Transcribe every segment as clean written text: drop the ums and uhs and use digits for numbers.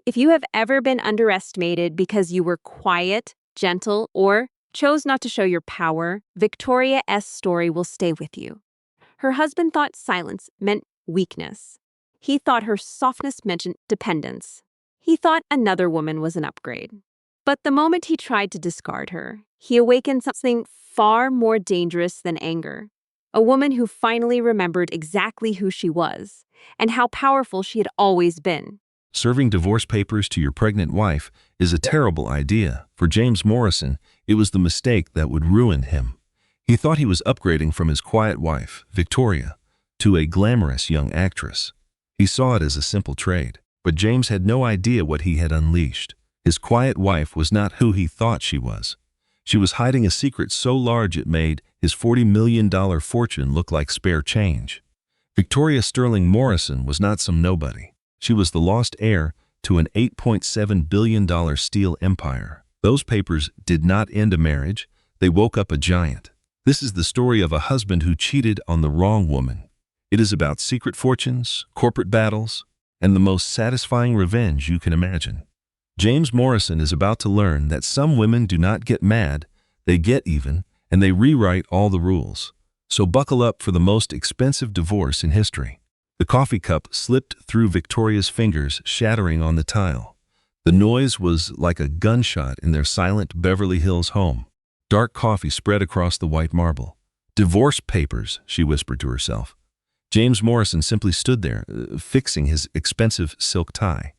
If you have ever been underestimated because you were quiet, gentle, or chose not to show your power, Victoria S.'s story will stay with you. Her husband thought silence meant weakness. He thought her softness meant dependence. He thought another woman was an upgrade. But the moment he tried to discard her, he awakened something far more dangerous than anger. A woman who finally remembered exactly who she was and how powerful she had always been. Serving divorce papers to your pregnant wife is a terrible idea. For James Morrison, it was the mistake that would ruin him. He thought he was upgrading from his quiet wife, Victoria, to a glamorous young actress. He saw it as a simple trade, but James had no idea what he had unleashed. His quiet wife was not who he thought she was. She was hiding a secret so large it made his $40 million fortune look like spare change. Victoria Sterling Morrison was not some nobody. She was the lost heir to an $8.7 billion steel empire. Those papers did not end a marriage. They woke up a giant. This is the story of a husband who cheated on the wrong woman. It is about secret fortunes, corporate battles, and the most satisfying revenge you can imagine. James Morrison is about to learn that some women do not get mad, they get even, and they rewrite all the rules. So buckle up for the most expensive divorce in history. The coffee cup slipped through Victoria's fingers, shattering on the tile. The noise was like a gunshot in their silent Beverly Hills home. Dark coffee spread across the white marble. "Divorce papers," she whispered to herself. James Morrison simply stood there, fixing his expensive silk tie.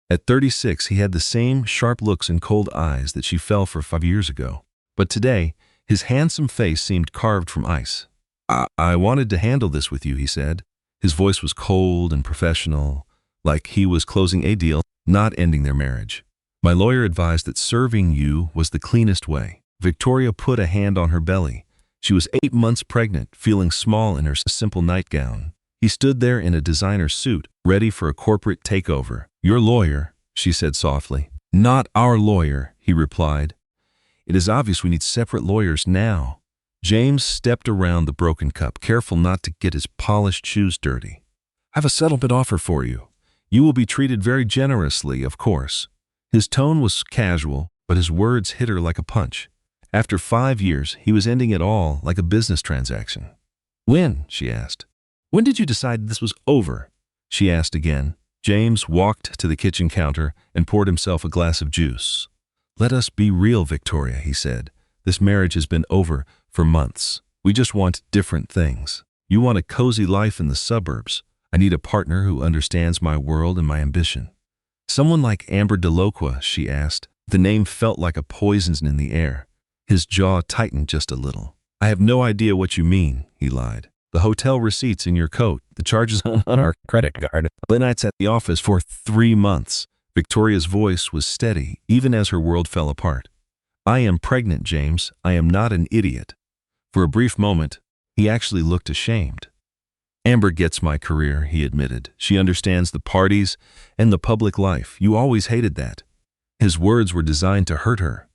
At 36, he had the same sharp looks and cold eyes that she fell for 5 years ago. But today, his handsome face seemed carved from ice. I wanted to handle this with you," he said. His voice was cold and professional, like he was closing a deal, not ending their marriage. "My lawyer advised that serving you was the cleanest way." Victoria put a hand on her belly. She was 8 months pregnant, feeling small in her simple nightgown. He stood there in a designer suit, ready for a corporate takeover. "Your lawyer," she said softly. "Not our lawyer," he replied. "It is obvious we need separate lawyers now." James stepped around the broken cup, careful not to get his polished shoes dirty. "I have a settlement offer for you. You will be treated very generously, of course." His tone was casual, but his words hit her like a punch. After 5 years, he was ending it all like a business transaction. "When?" she asked. "When did you decide this was over?" she asked again. James walked to the kitchen counter and poured himself a glass of juice. "Let us be real, Victoria," he said. "This marriage has been over for months. We just want different things. You want a cozy life in the suburbs. I need a partner who understands my world and my ambition." "Someone like Amber DeLoqua," she asked. The name felt like a poison in the air. His jaw tightened just a little. "I have no idea what you mean," he lied. "The hotel receipts in your coat, the charges on our credit card, the nights at the office for 3 months. Victoria's voice was steady, even as her world fell apart. "I am pregnant, James. I am not an idiot." For a brief moment, he actually looked ashamed. "Amber gets my career," he admitted. "She understands the parties and the public life. You always hated that." His words were designed to hurt her.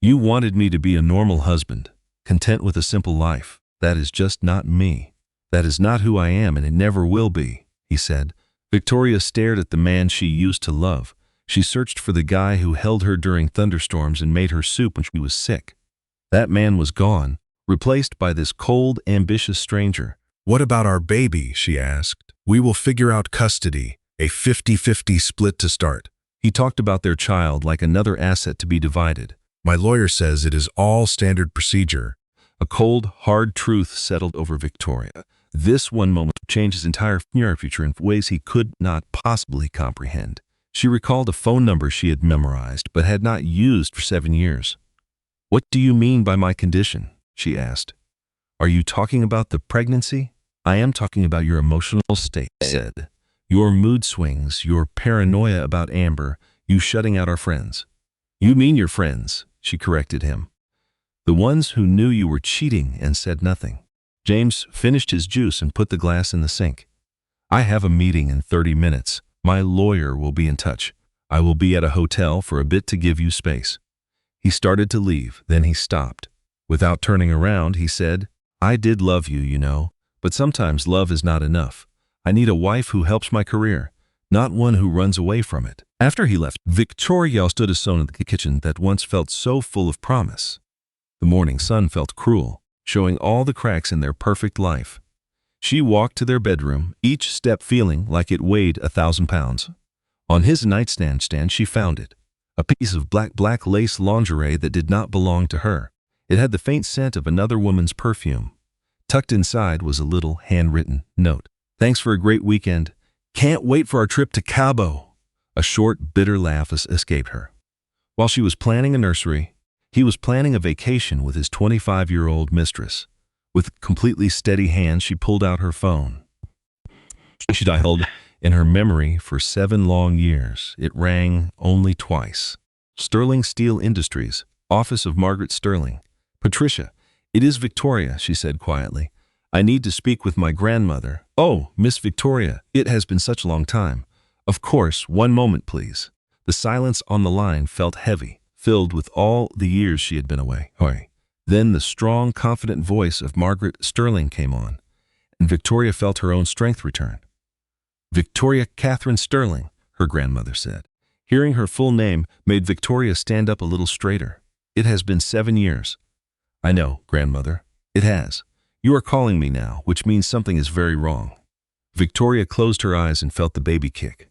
"You wanted me to be a normal husband, content with a simple life. That is just not me. That is not who I am, and it never will be," he said. Victoria stared at the man she used to love. She searched for the guy who held her during thunderstorms and made her soup when she was sick. That man was gone, replaced by this cold, ambitious stranger. "What about our baby?" she asked. "We will figure out custody, a 50-50 split to start." He talked about their child like another asset to be divided. "My lawyer says it is all standard procedure." A cold, hard truth settled over Victoria. This one moment changed his entire future in ways he could not possibly comprehend. She recalled a phone number she had memorized but had not used for 7 years. "What do you mean by my condition?" she asked. "Are you talking about the pregnancy?" "I am talking about your emotional state," he said. "Your mood swings, your paranoia about Amber, you shutting out our friends." "You mean your friends," she corrected him. "The ones who knew you were cheating and said nothing." James finished his juice and put the glass in the sink. "I have a meeting in 30 minutes. My lawyer will be in touch. I will be at a hotel for a bit to give you space." He started to leave, then he stopped. Without turning around, he said, "I did love you, you know, but sometimes love is not enough. I need a wife who helps my career, not one who runs away from it." After he left, Victoria stood alone in the kitchen that once felt so full of promise. The morning sun felt cruel, showing all the cracks in their perfect life. She walked to their bedroom, each step feeling like it weighed 1,000 pounds. On his nightstand she found it, a piece of black lace lingerie that did not belong to her. It had the faint scent of another woman's perfume. Tucked inside was a little handwritten note. "Thanks for a great weekend. Can't wait for our trip to Cabo." A short, bitter laugh escaped her. While she was planning a nursery, he was planning a vacation with his 25-year-old mistress. With completely steady hands, she pulled out her phone. She dialed in her memory for 7 long years. It rang only twice. Sterling Steel Industries, office of Margaret Sterling. "Patricia, it is Victoria," she said quietly. "I need to speak with my grandmother." "Oh, Miss Victoria, it has been such a long time." "Of course, one moment, please." The silence on the line felt heavy, filled with all the years she had been away. Then the strong, confident voice of Margaret Sterling came on, and Victoria felt her own strength return. "Victoria Catherine Sterling," her grandmother said. Hearing her full name made Victoria stand up a little straighter. "It has been 7 years." "I know, grandmother. It has. You are calling me now, which means something is very wrong." Victoria closed her eyes and felt the baby kick.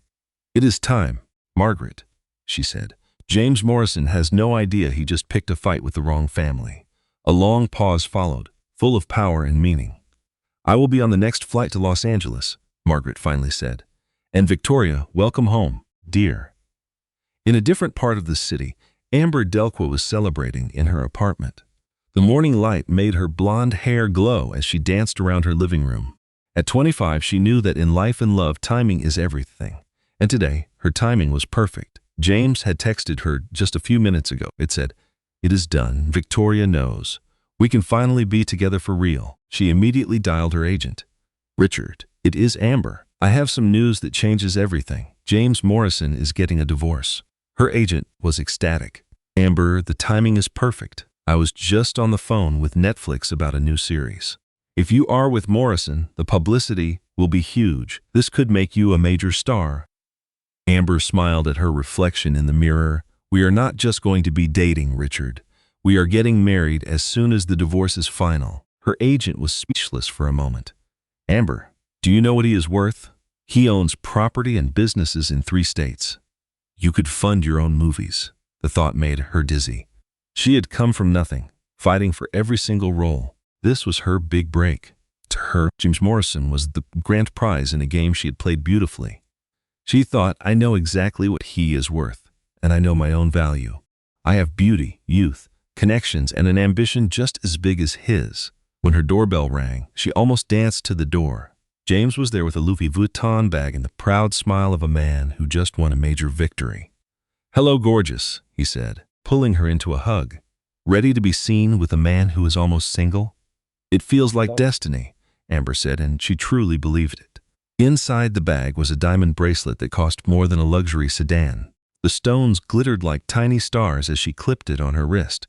"It is time, Margaret," she said. "James Morrison has no idea he just picked a fight with the wrong family." A long pause followed, full of power and meaning. "I will be on the next flight to Los Angeles," Margaret finally said. "And Victoria, welcome home, dear." In a different part of the city, Amber Delqua was celebrating in her apartment. The morning light made her blonde hair glow as she danced around her living room. At 25, she knew that in life and love, timing is everything. And today, her timing was perfect. James had texted her just a few minutes ago. It said, "It is done. Victoria knows. We can finally be together for real." She immediately dialed her agent. "Richard, it is Amber. I have some news that changes everything. James Morrison is getting a divorce." Her agent was ecstatic. "Amber, the timing is perfect. I was just on the phone with Netflix about a new series. If you are with Morrison, the publicity will be huge. This could make you a major star." Amber smiled at her reflection in the mirror. "We are not just going to be dating, Richard. We are getting married as soon as the divorce is final." Her agent was speechless for a moment. "Amber, do you know what he is worth? He owns property and businesses in 3 states. You could fund your own movies." The thought made her dizzy. She had come from nothing, fighting for every single role. This was her big break. To her, James Morrison was the grand prize in a game she had played beautifully. She thought, "I know exactly what he is worth, and I know my own value. I have beauty, youth, connections, and an ambition just as big as his." When her doorbell rang, she almost danced to the door. James was there with a Louis Vuitton bag and the proud smile of a man who just won a major victory. "Hello, gorgeous," he said, pulling her into a hug. "Ready to be seen with a man who is almost single?" "It feels like destiny," Amber said, and she truly believed it. Inside the bag was a diamond bracelet that cost more than a luxury sedan. The stones glittered like tiny stars as she clipped it on her wrist.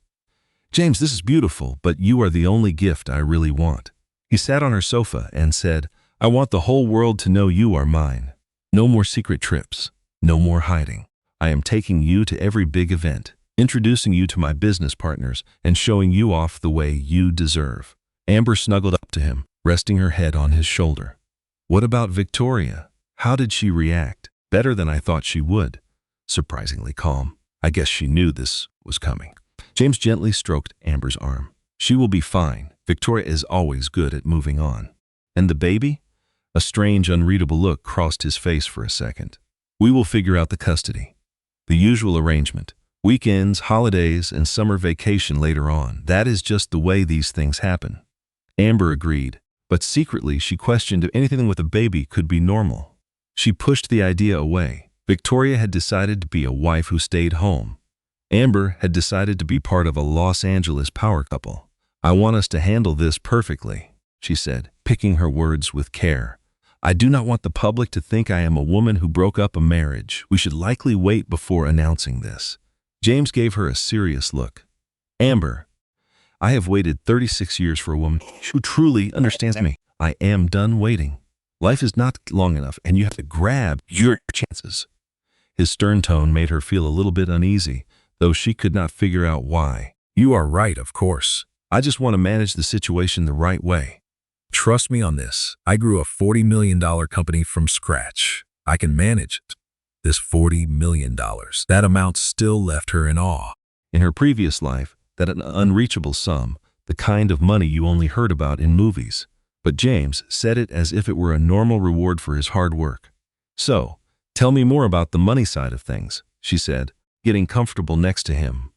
"James, this is beautiful, but you are the only gift I really want." He sat on her sofa and said, "I want the whole world to know you are mine. No more secret trips. No more hiding. I am taking you to every big event, introducing you to my business partners, and showing you off the way you deserve." Amber snuggled up to him, resting her head on his shoulder. "What about Victoria? How did she react?" "Better than I thought she would. Surprisingly calm. I guess she knew this was coming." James gently stroked Amber's arm. "She will be fine. Victoria is always good at moving on." "And the baby?" A strange, unreadable look crossed his face for a second. "We will figure out the custody. The usual arrangement. Weekends, holidays, and summer vacation later on. That is just the way these things happen." Amber agreed, but secretly she questioned if anything with a baby could be normal. She pushed the idea away. Victoria had decided to be a wife who stayed home. Amber had decided to be part of a Los Angeles power couple. "I want us to handle this perfectly," she said, picking her words with care. "I do not want the public to think I am a woman who broke up a marriage. We should likely wait before announcing this." James gave her a serious look. "Amber, I have waited 36 years for a woman who truly understands me. I am done waiting. Life is not long enough, and you have to grab your chances." His stern tone made her feel a little bit uneasy, though she could not figure out why. "You are right, of course. I just want to manage the situation the right way. Trust me on this. I grew a $40 million company from scratch. I can manage it." This $40 million. That amount still left her in awe. In her previous life, that an unreachable sum, the kind of money you only heard about in movies. But James said it as if it were a normal reward for his hard work. "So, tell me more about the money side of things," she said, getting comfortable next to him.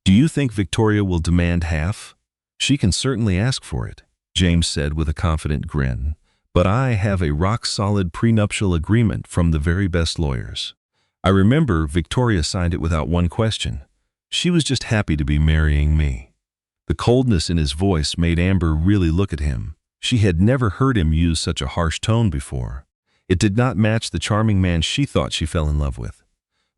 "Do you think Victoria will demand half?" "She can certainly ask for it," James said with a confident grin. "But I have a rock-solid prenuptial agreement from the very best lawyers. I remember Victoria signed it without one question. She was just happy to be marrying me." The coldness in his voice made Amber really look at him. She had never heard him use such a harsh tone before. It did not match the charming man she thought she fell in love with.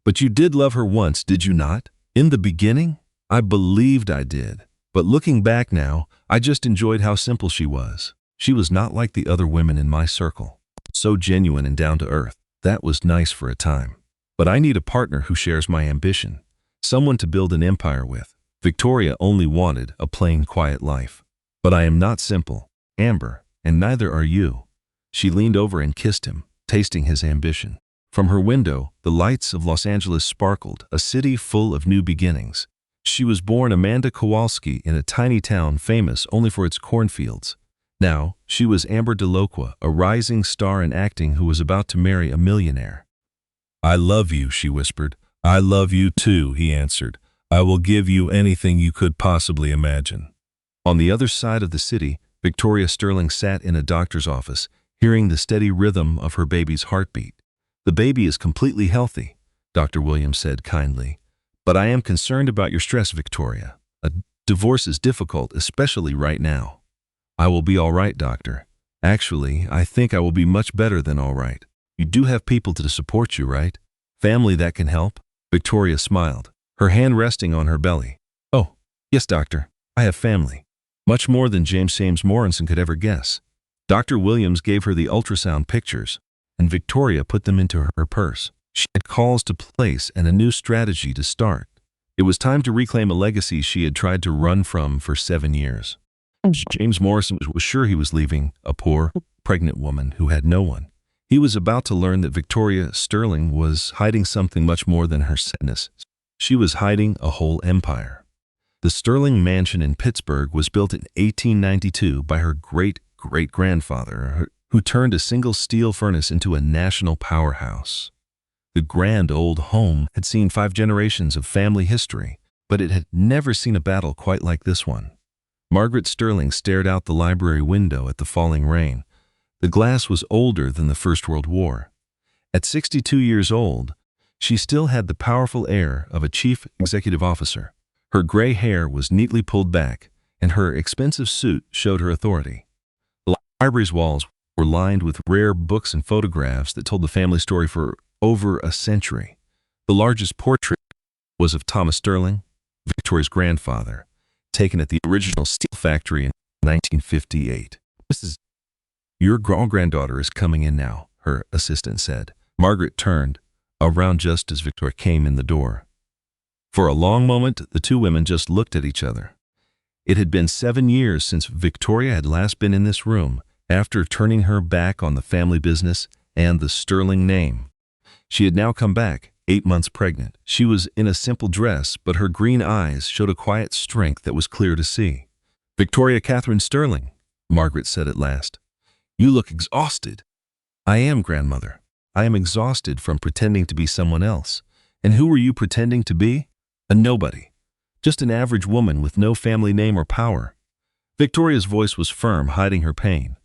"But you did love her once, did you not? In the beginning?" "I believed I did. But looking back now, I just enjoyed how simple she was. She was not like the other women in my circle. So genuine and down to earth. That was nice for a time. But I need a partner who shares my ambition. Someone to build an empire with." Victoria only wanted a plain, quiet life. "But I am not simple, Amber, and neither are you." She leaned over and kissed him, tasting his ambition. From her window, the lights of Los Angeles sparkled, a city full of new beginnings. She was born Amanda Kowalski in a tiny town famous only for its cornfields. Now, she was Amber Delacroix, a rising star in acting who was about to marry a millionaire. "I love you," she whispered. "I love you too," he answered. "I will give you anything you could possibly imagine." On the other side of the city, Victoria Sterling sat in a doctor's office, hearing the steady rhythm of her baby's heartbeat. "The baby is completely healthy," Dr. Williams said kindly. "But I am concerned about your stress, Victoria. A divorce is difficult, especially right now." "I will be all right, doctor. Actually, I think I will be much better than all right. You do have people to support you, right? Family that can help?" Victoria smiled, her hand resting on her belly. "Oh, yes, doctor. I have family. Much more than James Morrison could ever guess." Dr. Williams gave her the ultrasound pictures, and Victoria put them into her purse. She had calls to place and a new strategy to start. It was time to reclaim a legacy she had tried to run from for 7 years. James Morrison was sure he was leaving a poor, pregnant woman who had no one. He was about to learn that Victoria Sterling was hiding something much more than her sadness. She was hiding a whole empire. The Sterling mansion in Pittsburgh was built in 1892 by her great-great-grandfather, who turned a single steel furnace into a national powerhouse. The grand old home had seen 5 generations of family history, but it had never seen a battle quite like this one. Margaret Sterling stared out the library window at the falling rain. The glass was older than the First World War. At 62 years old, she still had the powerful air of a chief executive officer. Her gray hair was neatly pulled back, and her expensive suit showed her authority. The library's walls were lined with rare books and photographs that told the family story for over a century. The largest portrait was of Thomas Sterling, Victoria's grandfather, taken at the original steel factory in 1958. "Your granddaughter is coming in now," her assistant said. Margaret turned around just as Victoria came in the door. For a long moment, the two women just looked at each other. It had been 7 years since Victoria had last been in this room, after turning her back on the family business and the Sterling name. She had now come back, 8 months pregnant. She was in a simple dress, but her green eyes showed a quiet strength that was clear to see. "Victoria Catherine Sterling," Margaret said at last. "You look exhausted." "I am, grandmother. I am exhausted from pretending to be someone else. And who were you pretending to be? A nobody. Just an average woman with no family name or power." Victoria's voice was firm, hiding her pain.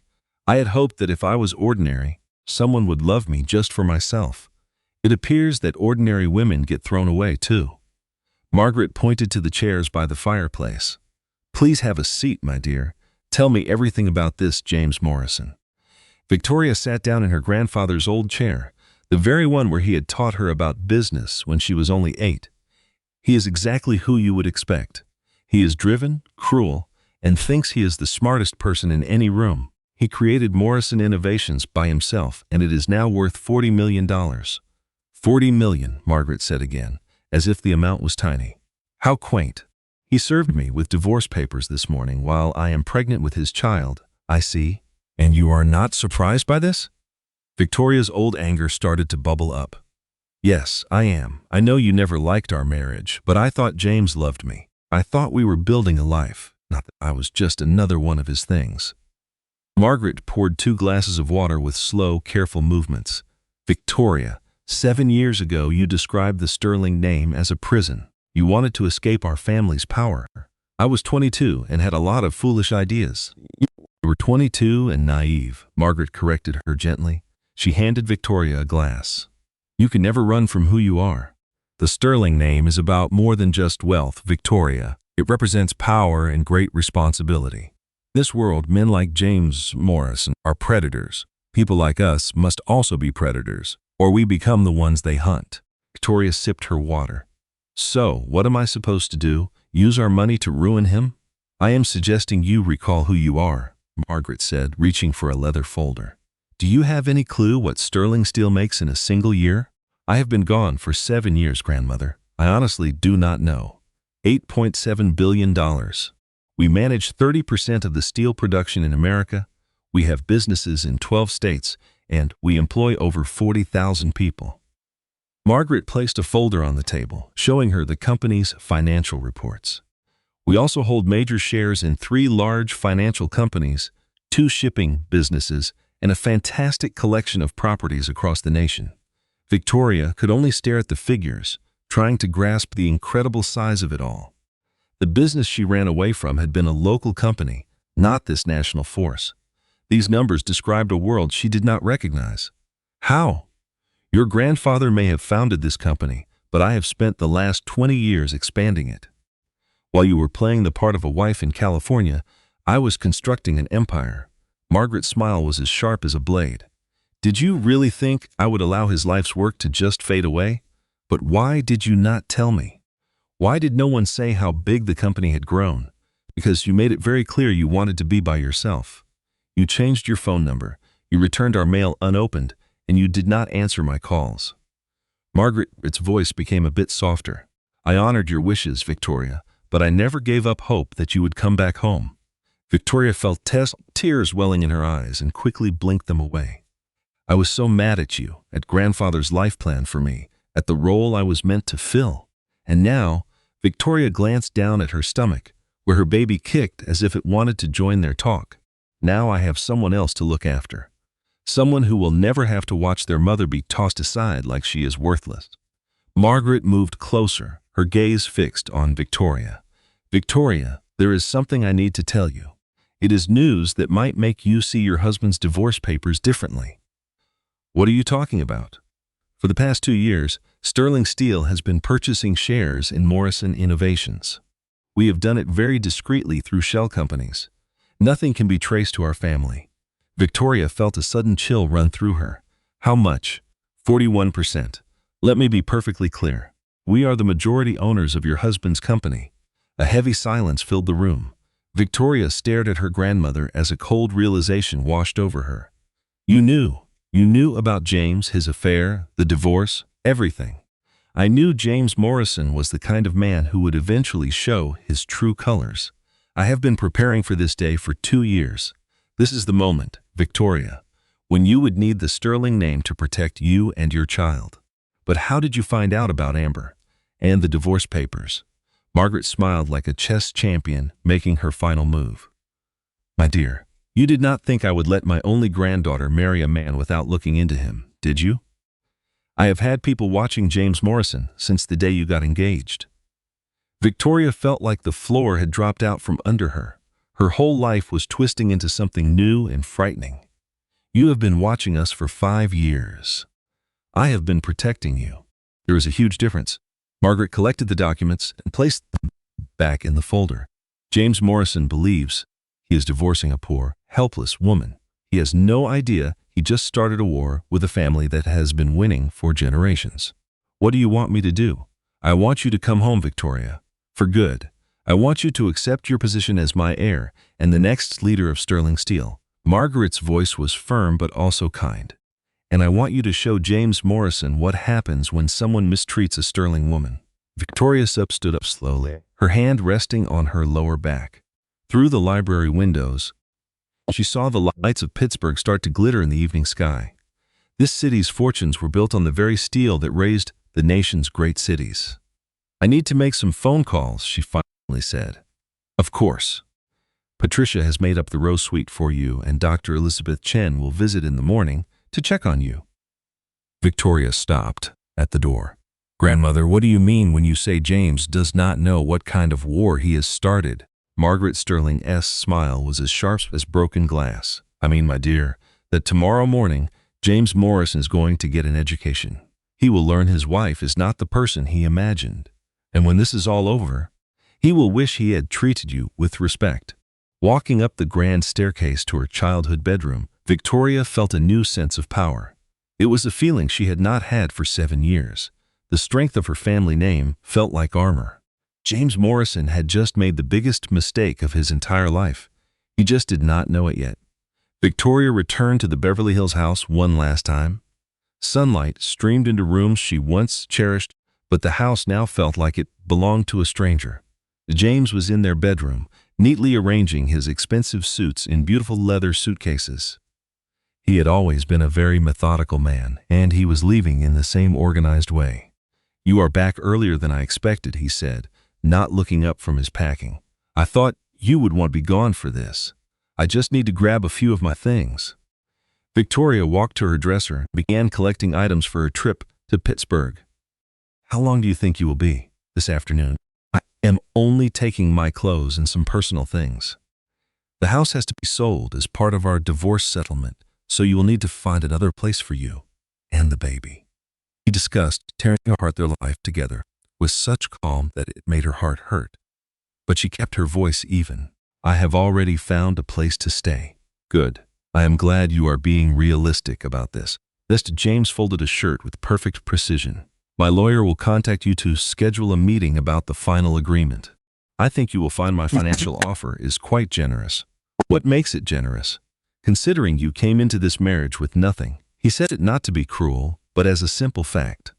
"I had hoped that if I was ordinary, someone would love me just for myself. It appears that ordinary women get thrown away, too." Margaret pointed to the chairs by the fireplace. "Please have a seat, my dear. Tell me everything about this James Morrison." Victoria sat down in her grandfather's old chair, the very one where he had taught her about business when she was only 8. "He is exactly who you would expect. He is driven, cruel, and thinks he is the smartest person in any room. He created Morrison Innovations by himself, and it is now worth $40 million. 40 million, Margaret said again, as if the amount was tiny. How quaint. He served me with divorce papers this morning while I am pregnant with his child, I see. And you are not surprised by this? Victoria's old anger started to bubble up. Yes, I am. I know you never liked our marriage, but I thought James loved me. I thought we were building a life, not that I was just another one of his things. Margaret poured 2 glasses of water with slow, careful movements. Victoria, 7 years ago you described the Sterling name as a prison. You wanted to escape our family's power. I was 22 and had a lot of foolish ideas. You were 22 and naive, Margaret corrected her gently. She handed Victoria a glass. You can never run from who you are. The Sterling name is about more than just wealth, Victoria. It represents power and great responsibility. In this world, men like James Morrison are predators. People like us must also be predators, or we become the ones they hunt. Victoria sipped her water. So, what am I supposed to do? Use our money to ruin him? I am suggesting you recall who you are, Margaret said, reaching for a leather folder. Do you have any clue what sterling steel makes in a single year? I have been gone for 7 years, grandmother. I honestly do not know. $8.7 billion. We manage 30% of the steel production in America. We have businesses in 12 states, and we employ over 40,000 people. Margaret placed a folder on the table, showing her the company's financial reports. We also hold major shares in 3 large financial companies, 2 shipping businesses, and a fantastic collection of properties across the nation. Victoria could only stare at the figures, trying to grasp the incredible size of it all. The business she ran away from had been a local company, not this national force. These numbers described a world she did not recognize. How? Your grandfather may have founded this company, but I have spent the last 20 years expanding it. While you were playing the part of a wife in California, I was constructing an empire. Margaret's smile was as sharp as a blade. Did you really think I would allow his life's work to just fade away? But why did you not tell me? Why did no one say how big the company had grown? Because you made it very clear you wanted to be by yourself. You changed your phone number, you returned our mail unopened, and you did not answer my calls. Margaret's voice became a bit softer. I honored your wishes, Victoria, but I never gave up hope that you would come back home. Victoria felt tears welling in her eyes and quickly blinked them away. I was so mad at you, at grandfather's life plan for me, at the role I was meant to fill. And now, Victoria glanced down at her stomach, where her baby kicked as if it wanted to join their talk. Now I have someone else to look after. Someone who will never have to watch their mother be tossed aside like she is worthless. Margaret moved closer, her gaze fixed on Victoria. Victoria, there is something I need to tell you. It is news that might make you see your husband's divorce papers differently. What are you talking about? For the past 2 years, Sterling Steel has been purchasing shares in Morrison Innovations. We have done it very discreetly through shell companies. Nothing can be traced to our family. Victoria felt a sudden chill run through her. How much? 41%. Let me be perfectly clear. We are the majority owners of your husband's company. A heavy silence filled the room. Victoria stared at her grandmother as a cold realization washed over her. You knew about James, his affair, the divorce, everything. I knew James Morrison was the kind of man who would eventually show his true colors. I have been preparing for this day for 2 years. This is the moment, Victoria, when you would need the Sterling name to protect you and your child. But how did you find out about Amber and the divorce papers? Margaret smiled like a chess champion making her final move. My dear, you did not think I would let my only granddaughter marry a man without looking into him, did you? I have had people watching James Morrison since the day you got engaged. Victoria felt like the floor had dropped out from under her. Her whole life was twisting into something new and frightening. You have been watching us for 5 years. I have been protecting you. There is a huge difference. Margaret collected the documents and placed them back in the folder. James Morrison believes he is divorcing a poor, helpless woman. He has no idea he just started a war with a family that has been winning for generations. What do you want me to do? I want you to come home, Victoria. For good. I want you to accept your position as my heir and the next leader of Sterling Steel. Margaret's voice was firm but also kind. and I want you to show James Morrison what happens when someone mistreats a sterling woman." Victoria stood up slowly, her hand resting on her lower back. Through the library windows, she saw the lights of Pittsburgh start to glitter in the evening sky. This city's fortunes were built on the very steel that raised the nation's great cities. "I need to make some phone calls," she finally said. "Of course. Patricia has made up the Rose Suite for you, and Dr. Elizabeth Chen will visit in the morning to check on you." Victoria stopped at the door. "Grandmother, what do you mean when you say James does not know what kind of war he has started?" Margaret Sterling's smile was as sharp as broken glass. "I mean, my dear, that tomorrow morning James Morrison is going to get an education. He will learn his wife is not the person he imagined. And when this is all over, he will wish he had treated you with respect." Walking up the grand staircase to her childhood bedroom, Victoria felt a new sense of power. It was a feeling she had not had for 7 years. The strength of her family name felt like armor. James Morrison had just made the biggest mistake of his entire life. He just did not know it yet. Victoria returned to the Beverly Hills house one last time. Sunlight streamed into rooms she once cherished, but the house now felt like it belonged to a stranger. James was in their bedroom, neatly arranging his expensive suits in beautiful leather suitcases. He had always been a very methodical man, and he was leaving in the same organized way. "You are back earlier than I expected," he said, not looking up from his packing. "I thought you would want to be gone for this. I just need to grab a few of my things." Victoria walked to her dresser and began collecting items for her trip to Pittsburgh. "How long do you think you will be this afternoon?" "I am only taking my clothes and some personal things. The house has to be sold as part of our divorce settlement, so you will need to find another place for you and the baby." He discussed tearing apart their life together with such calm that it made her heart hurt. But she kept her voice even. "I have already found a place to stay." "Good. I am glad you are being realistic about this." James folded a shirt with perfect precision. "My lawyer will contact you to schedule a meeting about the final agreement. I think you will find my financial offer is quite generous." "What makes it generous?" "Considering you came into this marriage with nothing." He said it not to be cruel, but as a simple fact.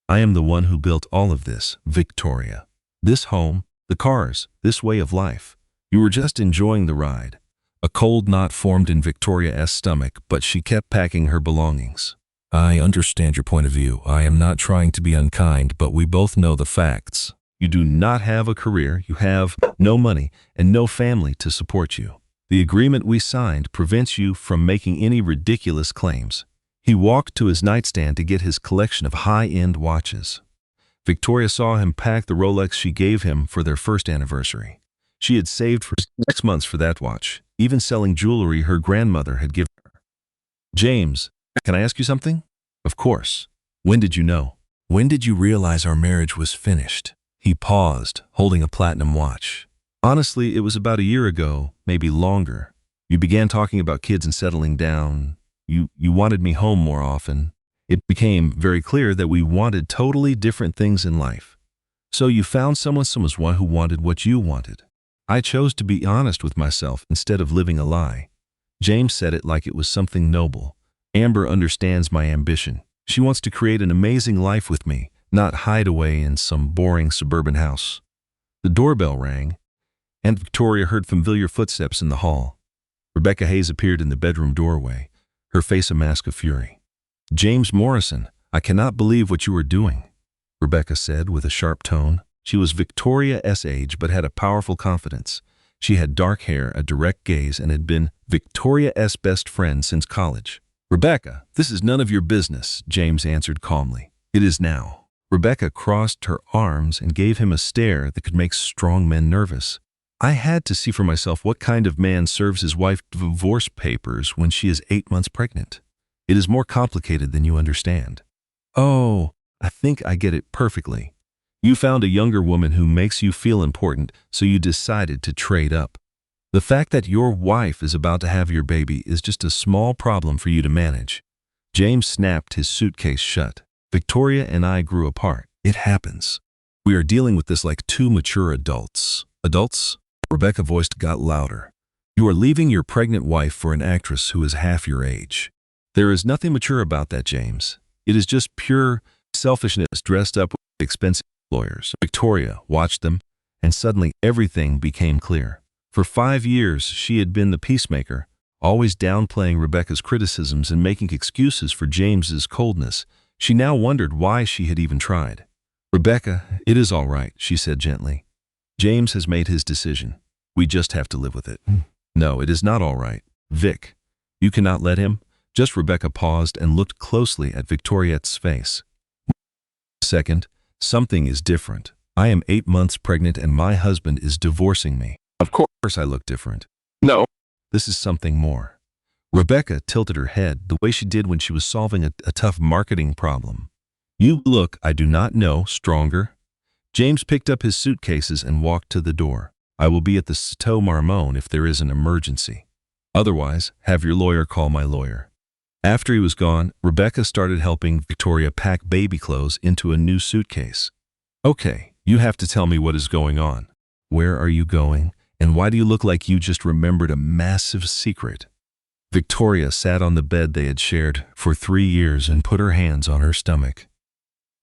"I am the one who built all of this, Victoria. This home, the cars, this way of life. You were just enjoying the ride." A cold knot formed in Victoria's stomach, but she kept packing her belongings. "I understand your point of view. I am not trying to be unkind, but we both know the facts. You do not have a career, you have no money, and no family to support you. The agreement we signed prevents you from making any ridiculous claims." He walked to his nightstand to get his collection of high-end watches. Victoria saw him pack the Rolex she gave him for their first anniversary. She had saved for 6 months for that watch, even selling jewelry her grandmother had given her. "James, can I ask you something?" "Of course. When did you know?" "When did you realize our marriage was finished?" He paused, holding a platinum watch. "Honestly, it was about a year ago, maybe longer. You began talking about kids and settling down. You wanted me home more often. It became very clear that we wanted totally different things in life. So you found someone who wanted what you wanted. I chose to be honest with myself instead of living a lie." James said it like it was something noble. "Amber understands my ambition. She wants to create an amazing life with me, not hide away in some boring suburban house." The doorbell rang, and Victoria heard familiar footsteps in the hall. Rebecca Hayes appeared in the bedroom doorway, her face a mask of fury. "James Morrison, I cannot believe what you are doing," Rebecca said with a sharp tone. She was Victoria's age but had a powerful confidence. She had dark hair, a direct gaze, and had been Victoria's best friend since college. "Rebecca, this is none of your business," James answered calmly. "It is now." Rebecca crossed her arms and gave him a stare that could make strong men nervous. "I had to see for myself what kind of man serves his wife divorce papers when she is 8 months pregnant. It is more complicated than you understand." "Oh, I think I get it perfectly. You found a younger woman who makes you feel important, so you decided to trade up. The fact that your wife is about to have your baby is just a small problem for you to manage." James snapped his suitcase shut. "Victoria and I grew apart. It happens. We are dealing with this like 2 mature adults." "Adults?" Rebecca's voice got louder. "You are leaving your pregnant wife for an actress who is half your age. There is nothing mature about that, James. It is just pure selfishness dressed up with expensive lawyers. Victoria watched them, and suddenly everything became clear. For 5 years, she had been the peacemaker, always downplaying Rebecca's criticisms and making excuses for James's coldness. She now wondered why she had even tried. "Rebecca, it is all right," she said gently. "James has made his decision. We just have to live with it." "No, it is not all right. Vic, you cannot let him." Just Rebecca paused and looked closely at Victoria's face. "Second, something is different. I am 8 months pregnant and my husband is divorcing me. Of course I look different. No, this is something more." Rebecca tilted her head the way she did when she was solving a tough marketing problem. "You look, I do not know, stronger." James picked up his suitcases and walked to the door. "I will be at the Chateau Marmont if there is an emergency. Otherwise, have your lawyer call my lawyer." After he was gone, Rebecca started helping Victoria pack baby clothes into a new suitcase. "Okay, you have to tell me what is going on. Where are you going? And why do you look like you just remembered a massive secret?" Victoria sat on the bed they had shared for 3 years and put her hands on her stomach.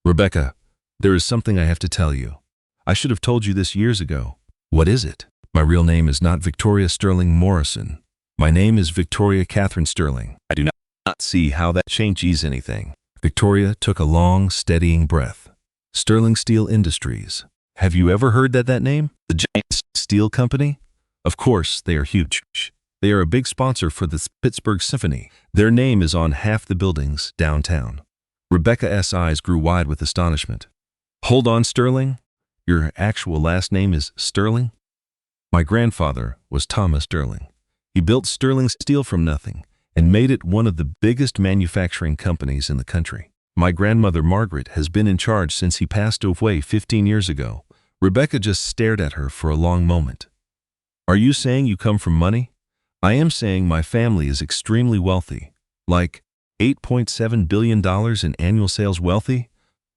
"Rebecca, there is something I have to tell you. I should have told you this years ago." "What is it?" "My real name is not Victoria Sterling Morrison. My name is Victoria Catherine Sterling. I do not see how that changes anything." Victoria took a long, steadying breath. "Sterling Steel Industries. Have you ever heard that name? The Giant Steel Company? Of course, they are huge. They are a big sponsor for the Pittsburgh Symphony. Their name is on half the buildings downtown." Rebecca's eyes grew wide with astonishment. "Hold on, Sterling? Your actual last name is Sterling?" "My grandfather was Thomas Sterling. He built Sterling Steel from nothing and made it one of the biggest manufacturing companies in the country. My grandmother Margaret has been in charge since he passed away 15 years ago." Rebecca just stared at her for a long moment. "Are you saying you come from money?" "I am saying my family is extremely wealthy. Like $8.7 billion in annual sales wealthy."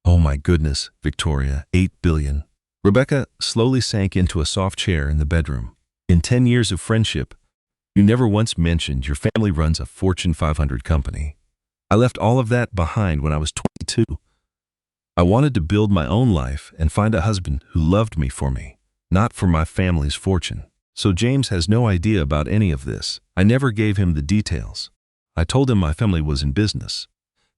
"Oh my goodness, Victoria, 8 billion. Rebecca slowly sank into a soft chair in the bedroom. "In 10 years of friendship, you never once mentioned your family runs a Fortune 500 company. I left all of that behind when I was 22. I wanted to build my own life and find a husband who loved me for me, not for my family's fortune. So James has no idea about any of this. I never gave him the details. I told him my family was in business,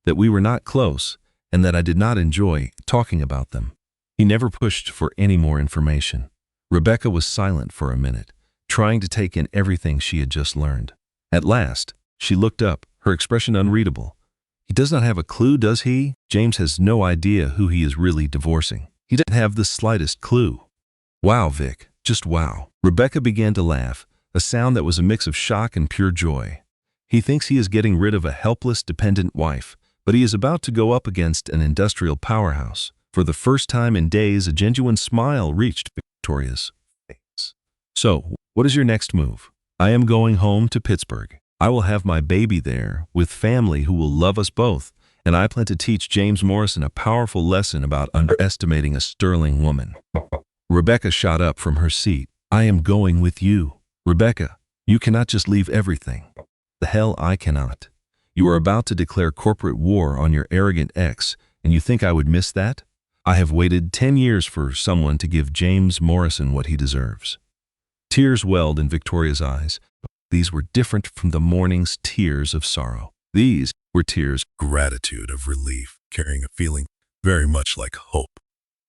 that we were not close, and that I did not enjoy talking about them. He never pushed for any more information." Rebecca was silent for a minute, trying to take in everything she had just learned. At last, she looked up, her expression unreadable. "He does not have a clue, does he? James has no idea who he is really divorcing. He doesn't have the slightest clue." "Wow, Vic, just wow." Rebecca began to laugh, a sound that was a mix of shock and pure joy. "He thinks he is getting rid of a helpless, dependent wife, but he is about to go up against an industrial powerhouse." For the first time in days, a genuine smile reached Victoria's face. "So, what is your next move?" "I am going home to Pittsburgh. I will have my baby there with family who will love us both, and I plan to teach James Morrison a powerful lesson about underestimating a sterling woman." Rebecca shot up from her seat. "I am going with you. Rebecca, you cannot just leave everything." "The hell I cannot. You are about to declare corporate war on your arrogant ex, and you think I would miss that? I have waited 10 years for someone to give James Morrison what he deserves." Tears welled in Victoria's eyes. These were different from the morning's tears of sorrow. These were tears of gratitude, of relief, carrying a feeling very much like hope.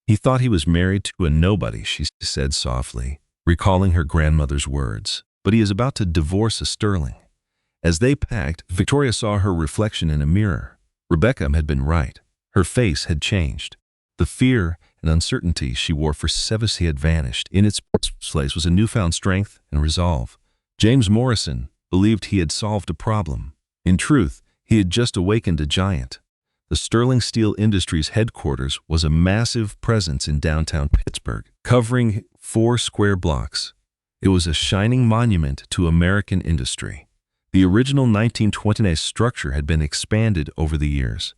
"He thought he was married to a nobody," she said softly, recalling her grandmother's words. "But he is about to divorce a sterling." As they packed, Victoria saw her reflection in a mirror. Rebecca had been right. Her face had changed. The fear and uncertainty she wore for 7 years had vanished. In its place was a newfound strength and resolve. James Morrison believed he had solved a problem. In truth, he had just awakened a giant. The Sterling Steel Industries headquarters was a massive presence in downtown Pittsburgh, covering 4 square blocks. It was a shining monument to American industry. The original 1920s structure had been expanded over the years,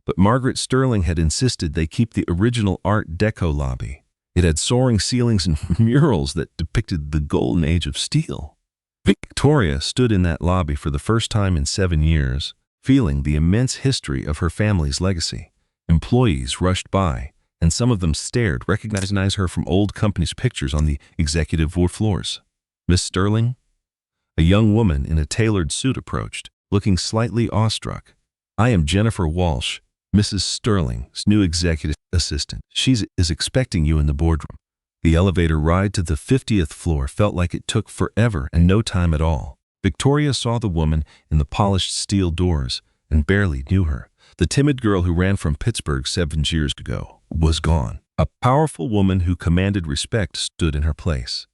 but Margaret Sterling had insisted they keep the original Art Deco lobby. It had soaring ceilings and murals that depicted the golden age of steel. Victoria stood in that lobby for the first time in 7 years, feeling the immense history of her family's legacy. Employees rushed by, and some of them stared, recognizing her from old company's pictures on the executive floors. "Miss Sterling?" A young woman in a tailored suit approached, looking slightly awestruck. "I am Jennifer Walsh, Mrs. Sterling's new executive assistant. She is expecting you in the boardroom." The elevator ride to the 50th floor felt like it took forever and no time at all. Victoria saw the woman in the polished steel doors and barely knew her. The timid girl who ran from Pittsburgh 7 years ago was gone. A powerful woman who commanded respect stood in her place.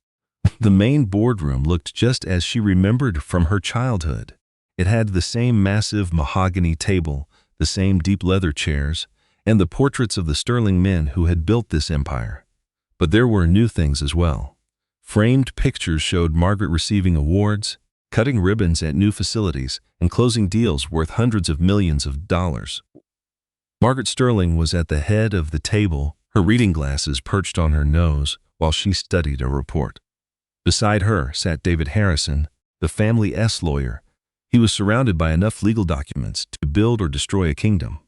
The main boardroom looked just as she remembered from her childhood. It had the same massive mahogany table, the same deep leather chairs, and the portraits of the Sterling men who had built this empire. But there were new things as well. Framed pictures showed Margaret receiving awards, cutting ribbons at new facilities, and closing deals worth hundreds of millions of dollars. Margaret Sterling was at the head of the table, her reading glasses perched on her nose while she studied a report. Beside her sat David Harrison, the family's lawyer. He was surrounded by enough legal documents to build or destroy a kingdom.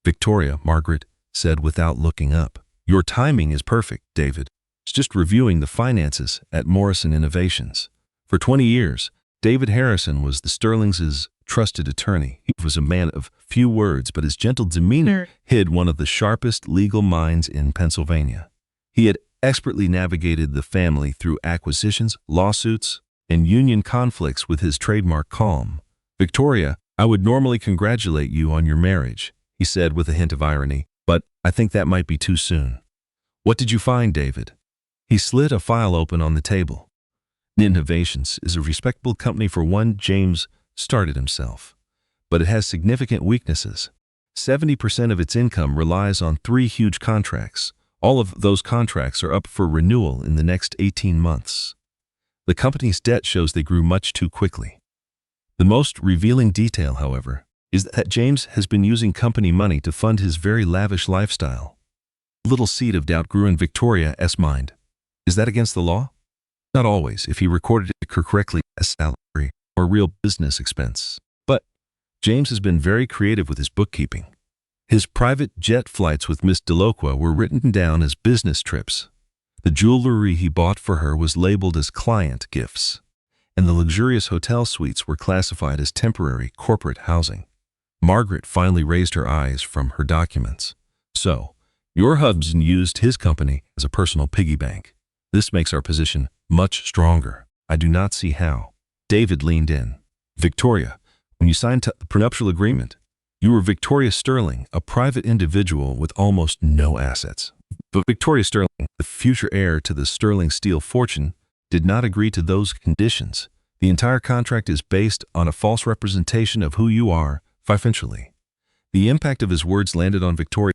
"Victoria," Margaret said without looking up. "Your timing is perfect, David. It's just reviewing the finances at Morrison Innovations." For 20 years, David Harrison was the Sterlings' trusted attorney. He was a man of few words, but his gentle demeanor hid one of the sharpest legal minds in Pennsylvania. He had expertly navigated the family through acquisitions, lawsuits, and union conflicts with his trademark calm. "Victoria, I would normally congratulate you on your marriage," he said with a hint of irony, "but I think that might be too soon." "What did you find, David?" He slid a file open on the table. Innovations is a respectable company for one, James started himself, but it has significant weaknesses. 70% of its income relies on 3 huge contracts. All of those contracts are up for renewal in the next 18 months. The company's debt shows they grew much too quickly. The most revealing detail, however, is that James has been using company money to fund his very lavish lifestyle. A little seed of doubt grew in Victoria's mind. Is that against the law? Not always, if he recorded it correctly as salary or real business expense. But James has been very creative with his bookkeeping. His private jet flights with Miss Delacroix were written down as business trips. The jewelry he bought for her was labeled as client gifts, and the luxurious hotel suites were classified as temporary corporate housing. Margaret finally raised her eyes from her documents. "So, your husband used his company as a personal piggy bank. This makes our position much stronger. I do not see how." David leaned in. "Victoria, when you signed the prenuptial agreement, you were Victoria Sterling, a private individual with almost no assets. But Victoria Sterling, the future heir to the Sterling steel fortune, did not agree to those conditions. The entire contract is based on a false representation of who you are financially." The impact of his words landed on Victoria.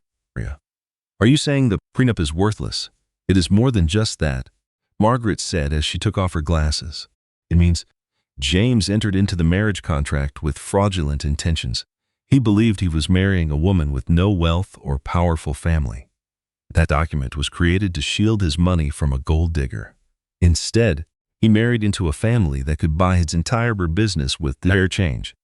"Are you saying the prenup is worthless?" "It is more than just that," Margaret said as she took off her glasses. "It means James entered into the marriage contract with fraudulent intentions. He believed he was marrying a woman with no wealth or powerful family. That document was created to shield his money from a gold digger. Instead, he married into a family that could buy his entire business with their change."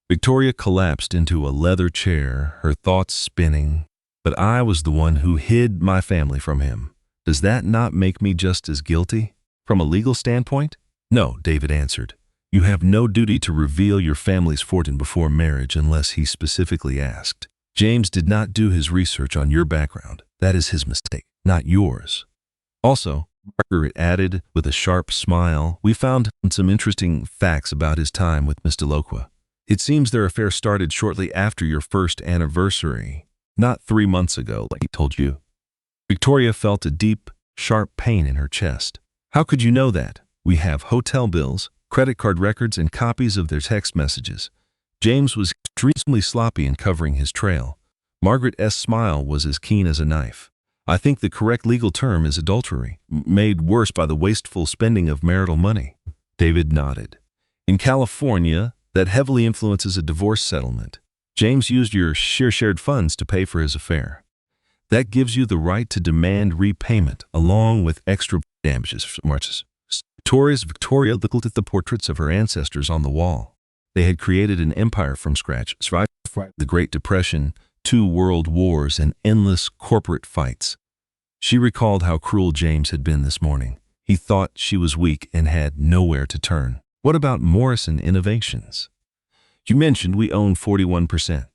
Victoria collapsed into a leather chair, her thoughts spinning. "But I was the one who hid my family from him. Does that not make me just as guilty? From a legal standpoint?" "No," David answered. "You have no duty to reveal your family's fortune before marriage unless he specifically asked. James did not do his research on your background. That is his mistake, not yours." "Also," Margaret added with a sharp smile, "we found some interesting facts about his time with Miss Delacroix. It seems their affair started shortly after your first anniversary, not 3 months ago, like he told you." Victoria felt a deep, sharp pain in her chest. "How could you know that? We have hotel bills, credit card records, and copies of their text messages." James was extremely sloppy in covering his trail. Margaret's smile was as keen as a knife. "I think the correct legal term is adultery, made worse by the wasteful spending of marital money." David nodded. "In California, that heavily influences a divorce settlement. James used your shared funds to pay for his affair. That gives you the right to demand repayment, along with extra damages." Victoria looked at the portraits of her ancestors on the wall. They had created an empire from scratch, survived The Great Depression, 2 world wars, and endless corporate fights. She recalled how cruel James had been this morning. He thought she was weak and had nowhere to turn. What about Morrison Innovations? You mentioned we own 41%.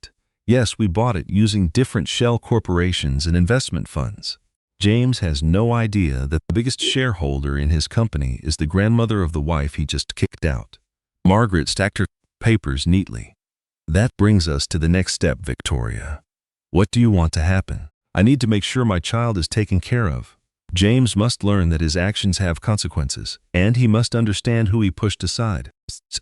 Yes, we bought it using different shell corporations and investment funds. James has no idea that the biggest shareholder in his company is the grandmother of the wife he just kicked out. Margaret stacked her papers neatly. That brings us to the next step, Victoria. What do you want to happen? I need to make sure my child is taken care of. James must learn that his actions have consequences, and he must understand who he pushed aside.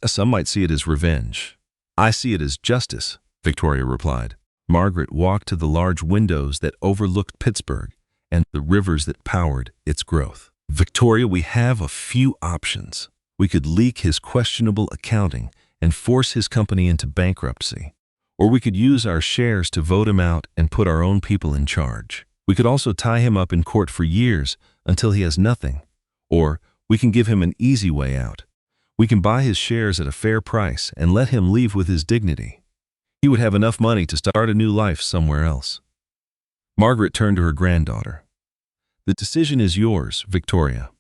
Some might see it as revenge. I see it as justice, Victoria replied. Margaret walked to the large windows that overlooked Pittsburgh and the rivers that powered its growth. Victoria, we have a few options. We could leak his questionable accounting and force his company into bankruptcy. Or we could use our shares to vote him out and put our own people in charge. We could also tie him up in court for years until he has nothing. Or we can give him an easy way out. We can buy his shares at a fair price and let him leave with his dignity. He would have enough money to start a new life somewhere else. Margaret turned to her granddaughter. The decision is yours, Victoria.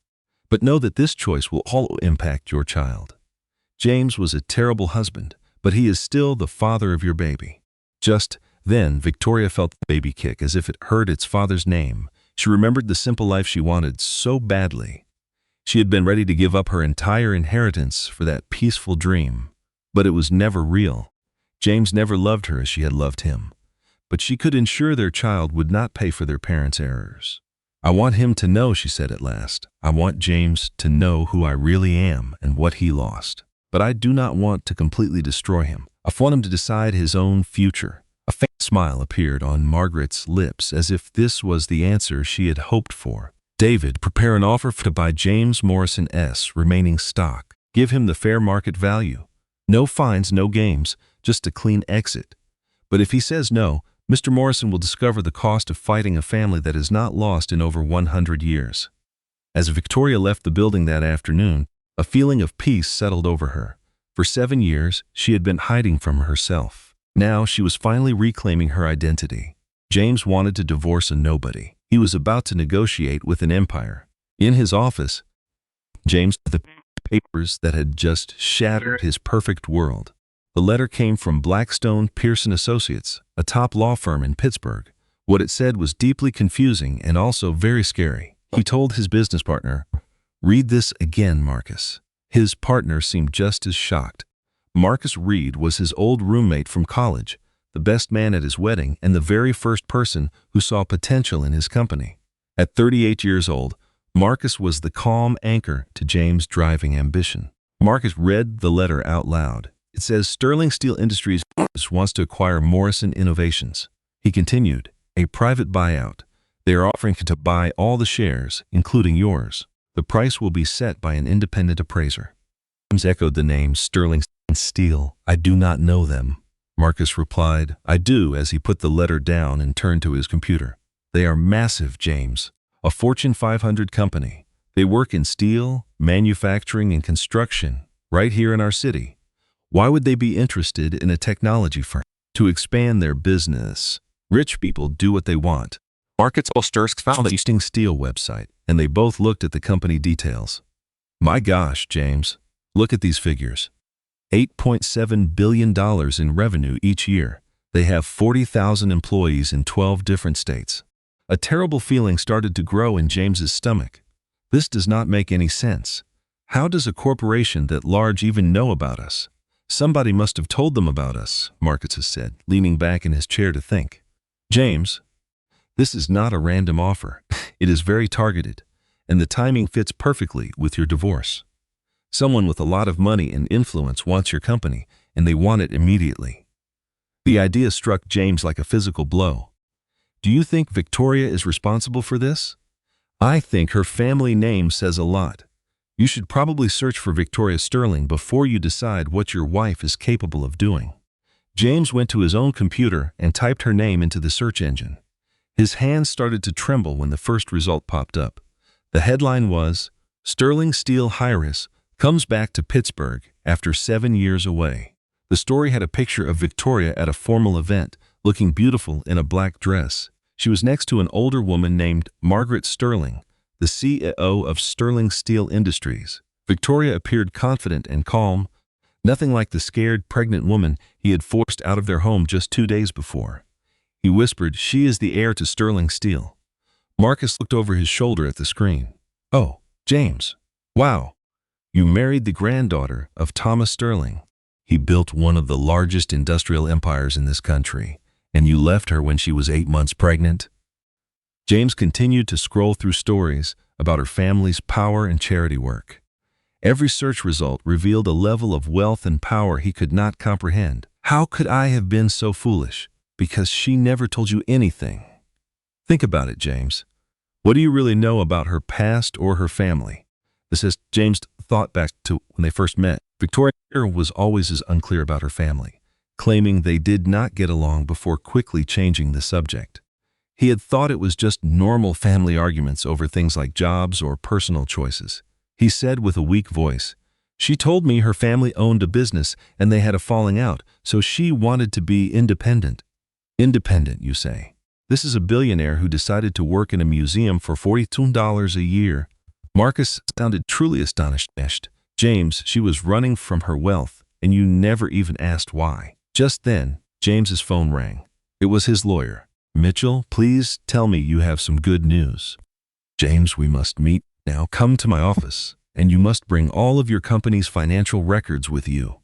But know that this choice will also impact your child. James was a terrible husband, but he is still the father of your baby. Just then, Victoria felt the baby kick as if it heard its father's name. She remembered the simple life she wanted so badly. She had been ready to give up her entire inheritance for that peaceful dream, but it was never real. James never loved her as she had loved him, but she could ensure their child would not pay for their parents' errors. I want him to know, she said at last. I want James to know who I really am and what he lost. But I do not want to completely destroy him. I want him to decide his own future. A faint smile appeared on Margaret's lips as if this was the answer she had hoped for. David, prepare an offer to buy James Morrison's remaining stock. Give him the fair market value. No fines, no games, just a clean exit. But if he says no, Mr. Morrison will discover the cost of fighting a family that is not lost in over 100 years. As Victoria left the building that afternoon, a feeling of peace settled over her. For 7 years, she had been hiding from herself. Now she was finally reclaiming her identity. James wanted to divorce a nobody. He was about to negotiate with an empire. In his office, James had the papers that had just shattered his perfect world. The letter came from Blackstone Pearson Associates, a top law firm in Pittsburgh. What it said was deeply confusing and also very scary. He told his business partner, "Read this again, Marcus." His partner seemed just as shocked. Marcus Reed was his old roommate from college, the best man at his wedding, and the very first person who saw potential in his company. At 38 years old, Marcus was the calm anchor to James' driving ambition. Marcus read the letter out loud. It says, Sterling Steel Industries wants to acquire Morrison Innovations. He continued, a private buyout. They are offering to buy all the shares, including yours. The price will be set by an independent appraiser. James echoed the name Sterling Steel. I do not know them. Marcus replied, I do, as he put the letter down and turned to his computer. They are massive, James. A Fortune 500 company. They work in steel, manufacturing, and construction, right here in our city. Why would they be interested in a technology firm? To expand their business. Rich people do what they want. Marcus Stursk found the Easting Steel website, and they both looked at the company details. My gosh, James, look at these figures. $8.7 billion in revenue each year. They have 40,000 employees in 12 different states. A terrible feeling started to grow in James's stomach. This does not make any sense. How does a corporation that large even know about us? Somebody must have told them about us, Marcus has said, leaning back in his chair to think. James, this is not a random offer. It is very targeted, and the timing fits perfectly with your divorce. Someone with a lot of money and influence wants your company, and they want it immediately. The idea struck James like a physical blow. Do you think Victoria is responsible for this? I think her family name says a lot. You should probably search for Victoria Sterling before you decide what your wife is capable of doing. James went to his own computer and typed her name into the search engine. His hands started to tremble when the first result popped up. The headline was, Sterling Steel Heiress comes back to Pittsburgh after 7 years away. The story had a picture of Victoria at a formal event, looking beautiful in a black dress. She was next to an older woman named Margaret Sterling, the CEO of Sterling Steel Industries. Victoria appeared confident and calm, nothing like the scared, pregnant woman he had forced out of their home just 2 days before. He whispered, "She is the heir to Sterling Steel." Marcus looked over his shoulder at the screen. "Oh, James. Wow. You married the granddaughter of Thomas Sterling. He built one of the largest industrial empires in this country, and you left her when she was 8 months pregnant?" James continued to scroll through stories about her family's power and charity work. Every search result revealed a level of wealth and power he could not comprehend. How could I have been so foolish? Because she never told you anything. Think about it, James. What do you really know about her past or her family? This as James thought back to when they first met. Victoria was always as unclear about her family, claiming they did not get along before quickly changing the subject. He had thought it was just normal family arguments over things like jobs or personal choices. He said with a weak voice, "She told me her family owned a business and they had a falling out, so she wanted to be independent." Independent, you say? This is a billionaire who decided to work in a museum for $42 a year. Marcus sounded truly astonished. "James, she was running from her wealth, and you never even asked why." Just then, James's phone rang. It was his lawyer. "Mitchell, please tell me you have some good news." "James, we must meet now. Come to my office, and you must bring all of your company's financial records with you."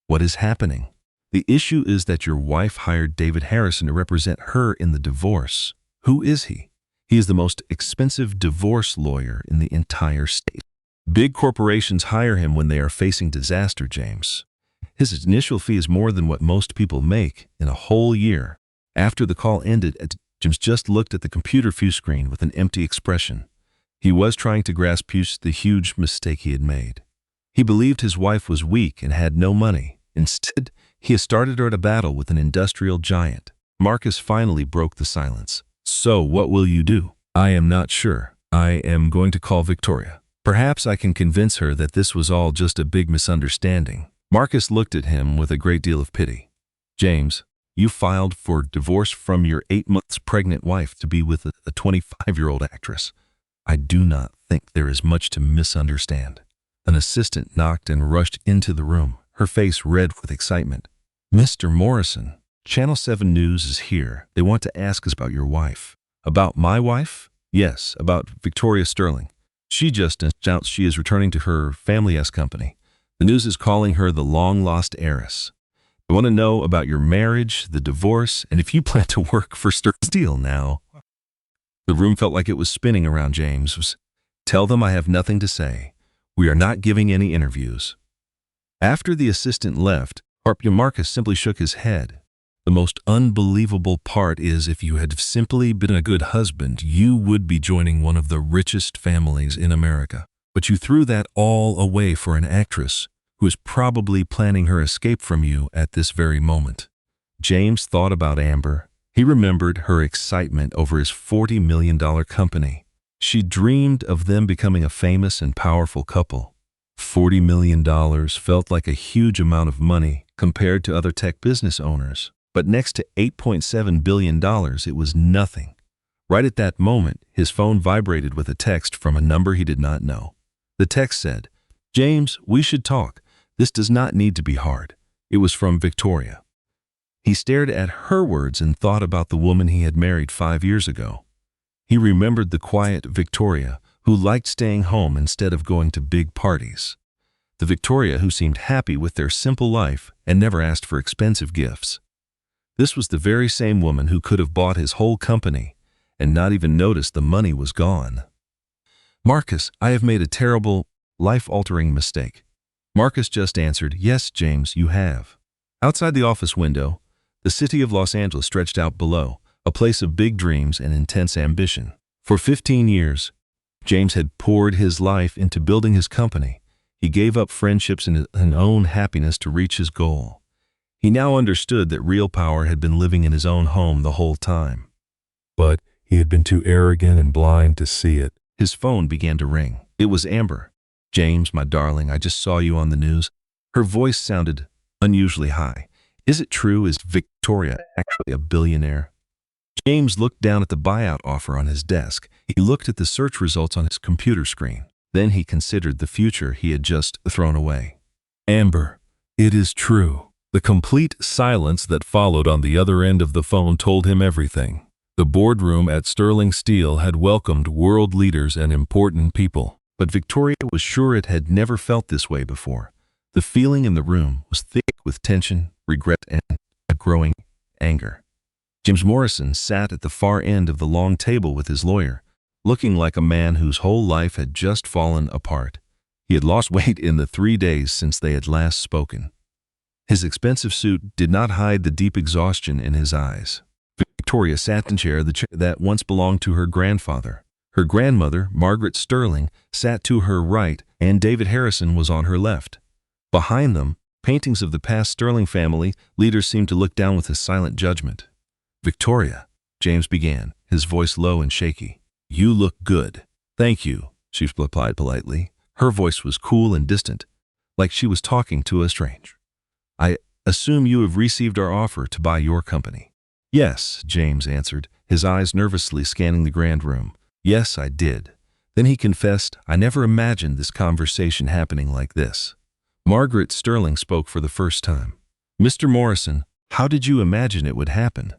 "What is happening?" "The issue is that your wife hired David Harrison to represent her in the divorce." "Who is he?" "He is the most expensive divorce lawyer in the entire state. Big corporations hire him when they are facing disaster, James. His initial fee is more than what most people make in a whole year." After the call ended, James just looked at the computer view screen with an empty expression. He was trying to grasp the huge mistake he had made. He believed his wife was weak and had no money. Instead, he had started her at a battle with an industrial giant. Marcus finally broke the silence. "So what will you do?" "I am not sure. I am going to call Victoria. Perhaps I can convince her that this was all just a big misunderstanding." Marcus looked at him with a great deal of pity. "James, you filed for divorce from your 8 months pregnant wife to be with a 25-year-old actress. I do not think there is much to misunderstand." An assistant knocked and rushed into the room, her face red with excitement. "Mr. Morrison, Channel 7 News is here. They want to ask us about your wife." "About my wife?" "Yes, about Victoria Sterling. She just announced she is returning to her family's company. The news is calling her the long-lost heiress. I want to know about your marriage, the divorce, and if you plan to work for Sterling Steel now." The room felt like it was spinning around James. "Tell them I have nothing to say. We are not giving any interviews." After the assistant left, Marcus simply shook his head. "The most unbelievable part is if you had simply been a good husband, you would be joining one of the richest families in America. But you threw that all away for an actress who is probably planning her escape from you at this very moment." James thought about Amber. He remembered her excitement over his $40 million company. She dreamed of them becoming a famous and powerful couple. $40 million felt like a huge amount of money compared to other tech business owners. But next to $8.7 billion, it was nothing. Right at that moment, his phone vibrated with a text from a number he did not know. The text said, "James, we should talk. This does not need to be hard." It was from Victoria. He stared at her words and thought about the woman he had married 5 years ago. He remembered the quiet Victoria who liked staying home instead of going to big parties. The Victoria who seemed happy with their simple life and never asked for expensive gifts. This was the very same woman who could have bought his whole company and not even noticed the money was gone. "Marcus, I have made a terrible, life-altering mistake." Marcus just answered, "Yes, James, you have." Outside the office window, the city of Los Angeles stretched out below, a place of big dreams and intense ambition. For 15 years, James had poured his life into building his company. He gave up friendships and his own happiness to reach his goal. He now understood that real power had been living in his own home the whole time. But he had been too arrogant and blind to see it. His phone began to ring. It was Amber. "James, my darling, I just saw you on the news." Her voice sounded unusually high. Is it true? Is Victoria actually a billionaire? James looked down at the buyout offer on his desk. He looked at the search results on his computer screen. Then he considered the future he had just thrown away. Amber, it is true. The complete silence that followed on the other end of the phone told him everything. The boardroom at Sterling Steel had welcomed world leaders and important people, but Victoria was sure it had never felt this way before. The feeling in the room was thick with tension, regret, and a growing anger. James Morrison sat at the far end of the long table with his lawyer, looking like a man whose whole life had just fallen apart. He had lost weight in the 3 days since they had last spoken. His expensive suit did not hide the deep exhaustion in his eyes. Victoria sat in the chair that once belonged to her grandfather. Her grandmother, Margaret Sterling, sat to her right, and David Harrison was on her left. Behind them, paintings of the past Sterling family leaders seemed to look down with a silent judgment. Victoria, James began, his voice low and shaky. You look good. Thank you, she replied politely. Her voice was cool and distant, like she was talking to a stranger. I assume you have received our offer to buy your company. Yes, James answered, his eyes nervously scanning the grand room. Yes, I did. Then he confessed, I never imagined this conversation happening like this. Margaret Sterling spoke for the first time. Mr. Morrison, how did you imagine it would happen?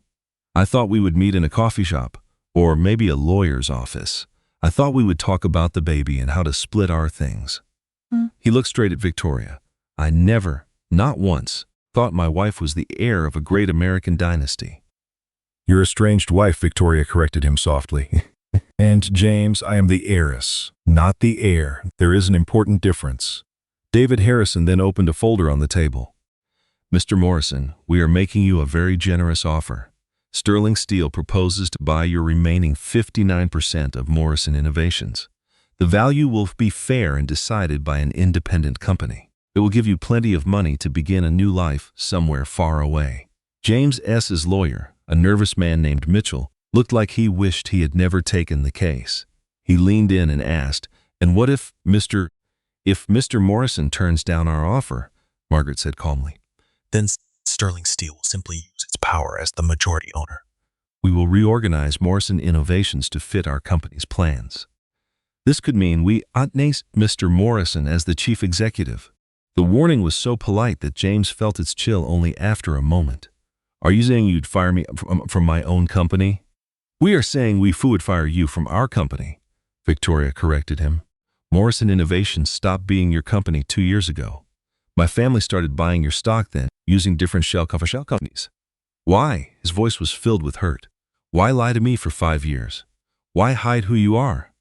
I thought we would meet in a coffee shop, or maybe a lawyer's office. I thought we would talk about the baby and how to split our things. He looked straight at Victoria. I never, not once, thought my wife was the heir of a great American dynasty. Your estranged wife, Victoria corrected him softly. And James, I am the heiress, not the heir. There is an important difference. David Harrison then opened a folder on the table. Mr. Morrison, we are making you a very generous offer. Sterling Steel proposes to buy your remaining 59% of Morrison Innovations. The value will be fair and decided by an independent company. It will give you plenty of money to begin a new life somewhere far away. James S.'s lawyer, a nervous man named Mitchell, looked like he wished he had never taken the case. He leaned in and asked, and what if Mr. Morrison turns down our offer? Margaret said calmly. Then Sterling Steel will simply use its power as the majority owner. We will reorganize Morrison Innovations to fit our company's plans. This could mean we nominate Mr. Morrison as the chief executive. The warning was so polite that James felt its chill only after a moment. Are you saying you'd fire me from my own company? We are saying we would fire you from our company, Victoria corrected him. Morrison Innovations stopped being your company 2 years ago. My family started buying your stock then, using different shell companies. Why? His voice was filled with hurt. Why lie to me for 5 years? Why hide who you are?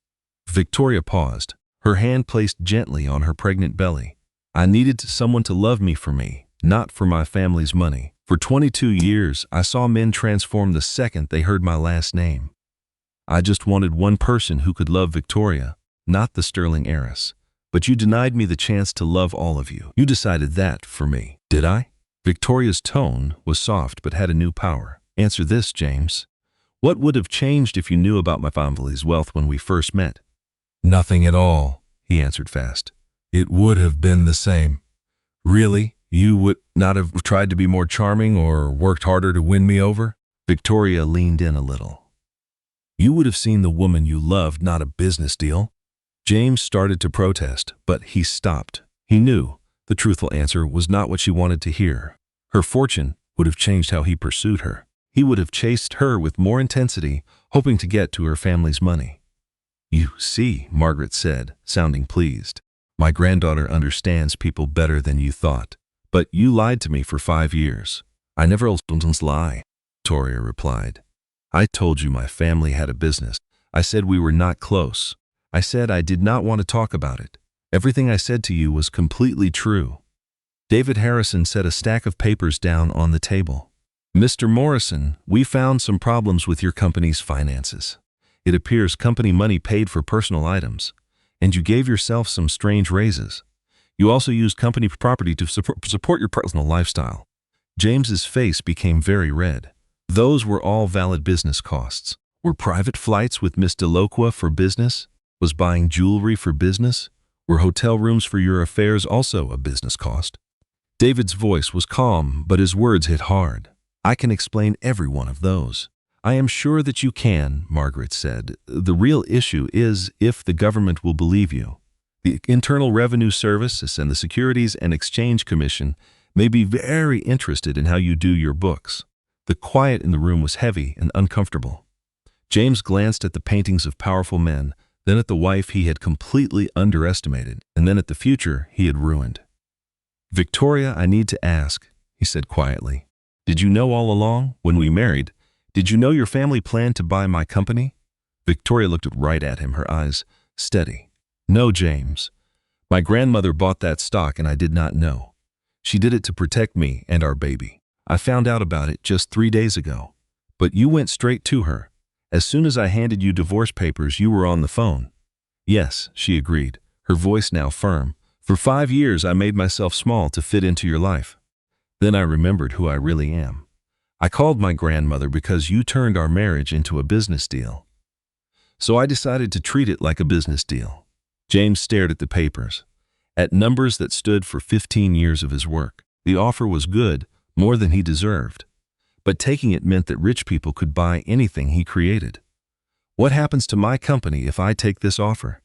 Victoria paused, her hand placed gently on her pregnant belly. I needed someone to love me for me, not for my family's money. For 22 years, I saw men transform the second they heard my last name. I just wanted one person who could love Victoria, not the Sterling heiress. But you denied me the chance to love all of you. You decided that for me, did I? Victoria's tone was soft but had a new power. Answer this, James. What would have changed if you knew about my family's wealth when we first met? Nothing at all, he answered fast. It would have been the same. Really? You would not have tried to be more charming or worked harder to win me over? Victoria leaned in a little. You would have seen the woman you loved, not a business deal. James started to protest, but he stopped. He knew the truthful answer was not what she wanted to hear. Her fortune would have changed how he pursued her. He would have chased her with more intensity, hoping to get to her family's money. You see, Margaret said, sounding pleased. My granddaughter understands people better than you thought. But you lied to me for 5 years. I never lie, Victoria replied. I told you my family had a business. I said we were not close. I said I did not want to talk about it. Everything I said to you was completely true. David Harrison set a stack of papers down on the table. Mr. Morrison, we found some problems with your company's finances. It appears company money paid for personal items, and you gave yourself some strange raises. You also used company property to support your personal lifestyle. James's face became very red. Those were all valid business costs. Were private flights with Miss Delocqua for business? Was buying jewelry for business? Were hotel rooms for your affairs also a business cost? David's voice was calm, but his words hit hard. I can explain every one of those. I am sure that you can, Margaret said. The real issue is if the government will believe you. The Internal Revenue Service and the Securities and Exchange Commission may be very interested in how you do your books. The quiet in the room was heavy and uncomfortable. James glanced at the paintings of powerful men, then at the wife he had completely underestimated, and then at the future he had ruined. Victoria, I need to ask, he said quietly. Did you know all along, when we married, did you know your family planned to buy my company? Victoria looked right at him, her eyes steady. No, James. My grandmother bought that stock and I did not know. She did it to protect me and our baby. I found out about it just 3 days ago. But you went straight to her. As soon as I handed you divorce papers, you were on the phone. Yes, she agreed, her voice now firm. For 5 years, I made myself small to fit into your life. Then I remembered who I really am. I called my grandmother because you turned our marriage into a business deal. So I decided to treat it like a business deal. James stared at the papers, at numbers that stood for 15 years of his work. The offer was good, more than he deserved. But taking it meant that rich people could buy anything he created. What happens to my company if I take this offer?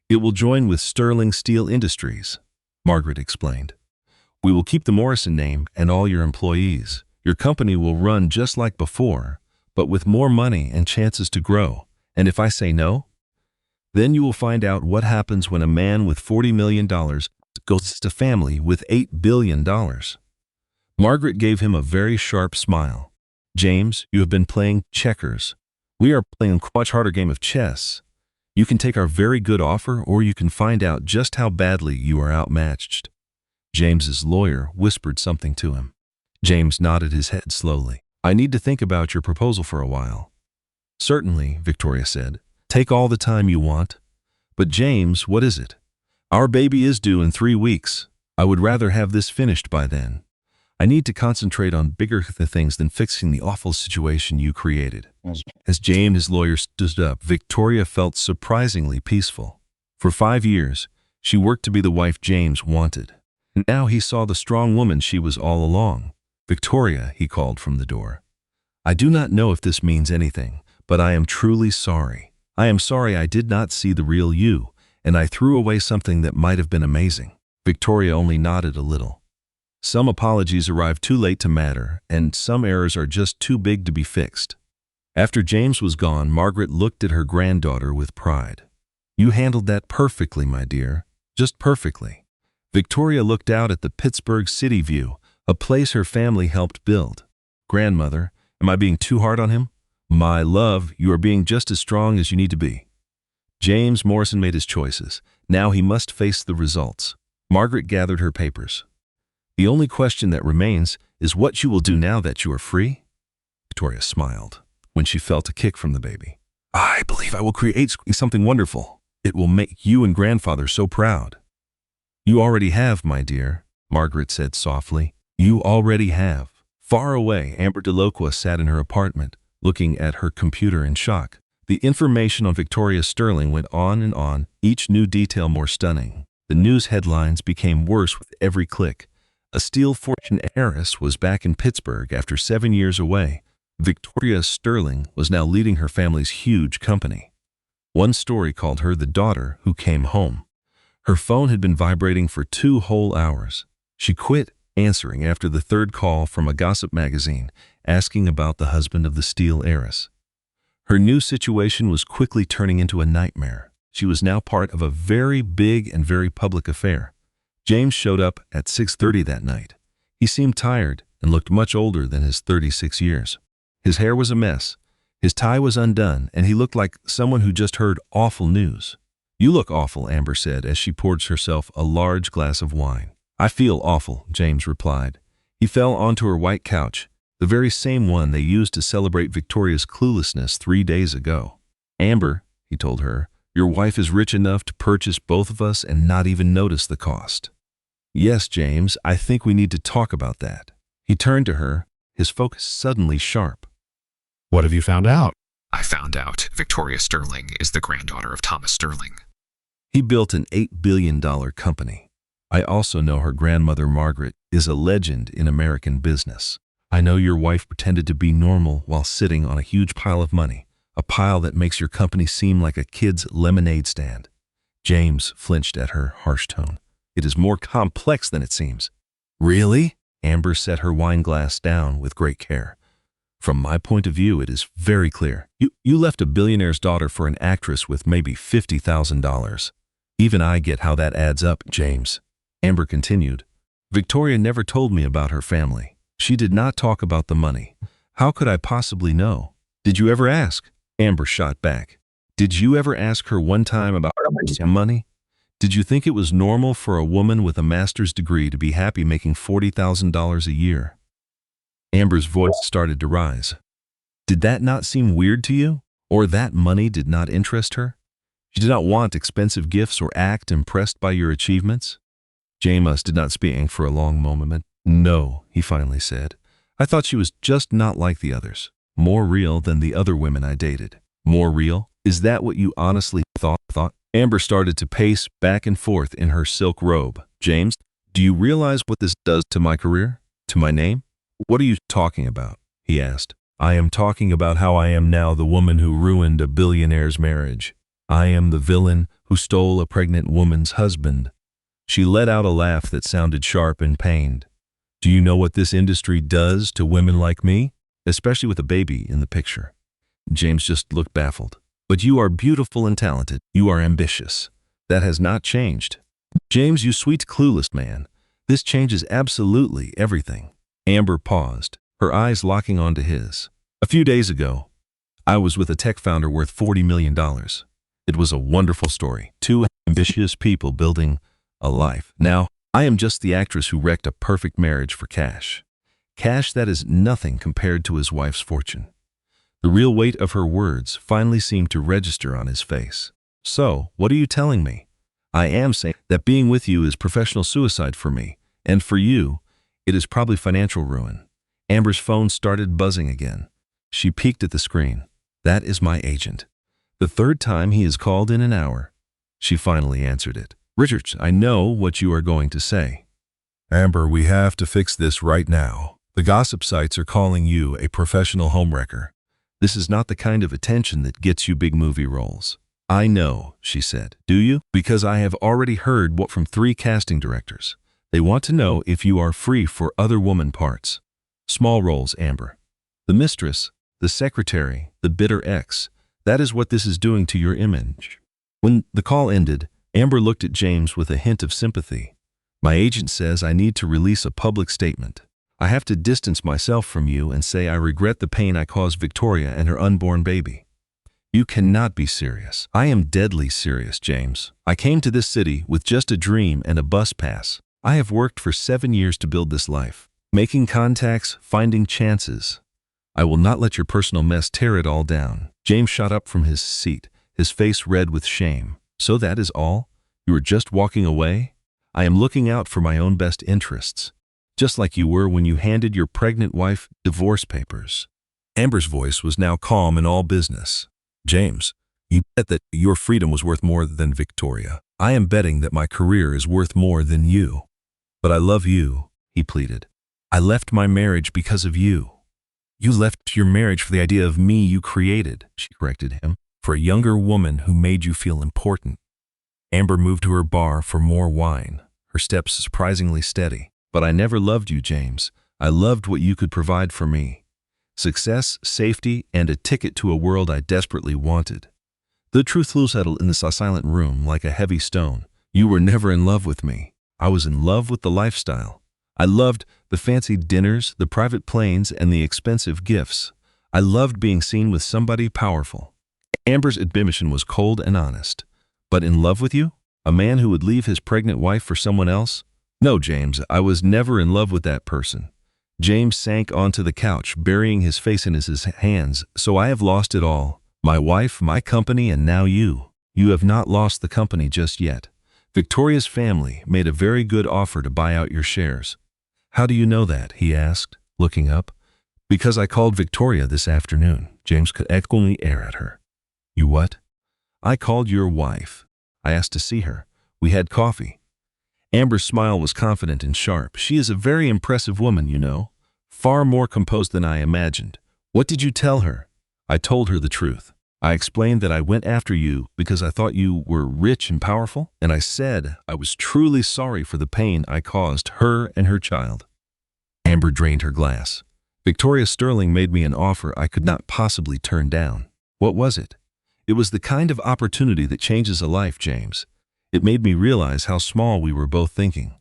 It will join with Sterling Steel Industries, Margaret explained. We will keep the Morrison name and all your employees. Your company will run just like before, but with more money and chances to grow. And if I say no? Then you will find out what happens when a man with $40 million goes to family with $8 billion. Margaret gave him a very sharp smile. James, you have been playing checkers. We are playing a much harder game of chess. You can take our very good offer, or you can find out just how badly you are outmatched. James's lawyer whispered something to him. James nodded his head slowly. I need to think about your proposal for a while. Certainly, Victoria said. Take all the time you want. But James, what is it? Our baby is due in 3 weeks. I would rather have this finished by then. I need to concentrate on bigger things than fixing the awful situation you created. As James, his lawyer, stood up, Victoria felt surprisingly peaceful. For 5 years, she worked to be the wife James wanted. Now he saw the strong woman she was all along. Victoria, he called from the door. I do not know if this means anything, but I am truly sorry. I am sorry I did not see the real you, and I threw away something that might have been amazing. Victoria only nodded a little. Some apologies arrive too late to matter, and some errors are just too big to be fixed. After James was gone, Margaret looked at her granddaughter with pride. You handled that perfectly, my dear, just perfectly. Victoria looked out at the Pittsburgh City view, a place her family helped build. Grandmother, am I being too hard on him? My love, you are being just as strong as you need to be. James Morrison made his choices. Now he must face the results. Margaret gathered her papers. The only question that remains is what you will do now that you are free? Victoria smiled when she felt a kick from the baby. I believe I will create something wonderful. It will make you and grandfather so proud. You already have, my dear, Margaret said softly. You already have. Far away, Amber DeLoqua sat in her apartment, looking at her computer in shock. The information on Victoria Sterling went on and on, each new detail more stunning. The news headlines became worse with every click. A steel fortune heiress was back in Pittsburgh after 7 years away. Victoria Sterling was now leading her family's huge company. One story called her the daughter who came home. Her phone had been vibrating for 2 whole hours. She quit answering after the third call from a gossip magazine asking about the husband of the steel heiress. Her new situation was quickly turning into a nightmare. She was now part of a very big and very public affair. James showed up at 6:30 that night. He seemed tired and looked much older than his 36 years. His hair was a mess, his tie was undone, and he looked like someone who just heard awful news. You look awful, Amber said as she poured herself a large glass of wine. I feel awful, James replied. He fell onto her white couch, the very same one they used to celebrate Victoria's cluelessness 3 days ago. Amber, he told her, your wife is rich enough to purchase both of us and not even notice the cost. Yes, James, I think we need to talk about that. He turned to her, his focus suddenly sharp. What have you found out? I found out Victoria Sterling is the granddaughter of Thomas Sterling. He built an $8 billion company. I also know her grandmother Margaret is a legend in American business. I know your wife pretended to be normal while sitting on a huge pile of money, a pile that makes your company seem like a kid's lemonade stand. James flinched at her harsh tone. It is more complex than it seems. Really? Amber set her wine glass down with great care. From my point of view, it is very clear. You left a billionaire's daughter for an actress with maybe $50,000. Even I get how that adds up, James. Amber continued. Victoria never told me about her family. She did not talk about the money. How could I possibly know? Did you ever ask? Amber shot back. Did you ever ask her one time about her money? Did you think it was normal for a woman with a master's degree to be happy making $40,000 a year? Amber's voice started to rise. Did that not seem weird to you? Or that money did not interest her? She did not want expensive gifts or act impressed by your achievements? James did not speak for a long moment. No, he finally said. I thought she was just not like the others. More real than the other women I dated. More real? Is that what you honestly thought? Amber started to pace back and forth in her silk robe. James, do you realize what this does to my career? To my name? What are you talking about? He asked. I am talking about how I am now the woman who ruined a billionaire's marriage. I am the villain who stole a pregnant woman's husband. She let out a laugh that sounded sharp and pained. Do you know what this industry does to women like me? Especially with a baby in the picture. James just looked baffled. But you are beautiful and talented. You are ambitious. That has not changed. James, you sweet, clueless man. This changes absolutely everything. Amber paused, her eyes locking onto his. A few days ago, I was with a tech founder worth $40 million. It was a wonderful story. Two ambitious people building a life. Now, I am just the actress who wrecked a perfect marriage for cash. Cash that is nothing compared to his wife's fortune. The real weight of her words finally seemed to register on his face. So, what are you telling me? I am saying that being with you is professional suicide for me, and for you, it is probably financial ruin. Amber's phone started buzzing again. She peeked at the screen. That is my agent. The third time he has called in an hour. She finally answered it. Richard, I know what you are going to say. Amber, we have to fix this right now. The gossip sites are calling you a professional homewrecker. This is not the kind of attention that gets you big movie roles. I know, she said. Do you? Because I have already heard what from 3 casting directors. They want to know if you are free for other woman parts. Small roles, Amber. The mistress, the secretary, the bitter ex. That is what this is doing to your image. When the call ended, Amber looked at James with a hint of sympathy. My agent says I need to release a public statement. I have to distance myself from you and say I regret the pain I caused Victoria and her unborn baby. You cannot be serious. I am deadly serious, James. I came to this city with just a dream and a bus pass. I have worked for 7 years to build this life, making contacts, finding chances. I will not let your personal mess tear it all down. James shot up from his seat, his face red with shame. So that is all? You are just walking away? I am looking out for my own best interests. Just like you were when you handed your pregnant wife divorce papers. Amber's voice was now calm in all business. James, you bet that your freedom was worth more than Victoria. I am betting that my career is worth more than you. But I love you, he pleaded. I left my marriage because of you. You left your marriage for the idea of me you created, she corrected him, for a younger woman who made you feel important. Amber moved to her bar for more wine, her steps surprisingly steady. But I never loved you, James. I loved what you could provide for me. Success, safety, and a ticket to a world I desperately wanted. The truth settled in the silent room like a heavy stone. You were never in love with me. I was in love with the lifestyle. I loved the fancy dinners, the private planes, and the expensive gifts. I loved being seen with somebody powerful. Amber's admission was cold and honest. But in love with you? A man who would leave his pregnant wife for someone else? No, James, I was never in love with that person. James sank onto the couch, burying his face in his hands. So I have lost it all. My wife, my company, and now you. You have not lost the company just yet. Victoria's family made a very good offer to buy out your shares. How do you know that? He asked, looking up. Because I called Victoria this afternoon. James could equally air at her. You what? I called your wife. I asked to see her. We had coffee. Amber's smile was confident and sharp. She is a very impressive woman, you know. Far more composed than I imagined. What did you tell her? I told her the truth. I explained that I went after you because I thought you were rich and powerful, and I said I was truly sorry for the pain I caused her and her child. Amber drained her glass. Victoria Sterling made me an offer I could not possibly turn down. What was it? It was the kind of opportunity that changes a life, James. It made me realize how small we were both thinking.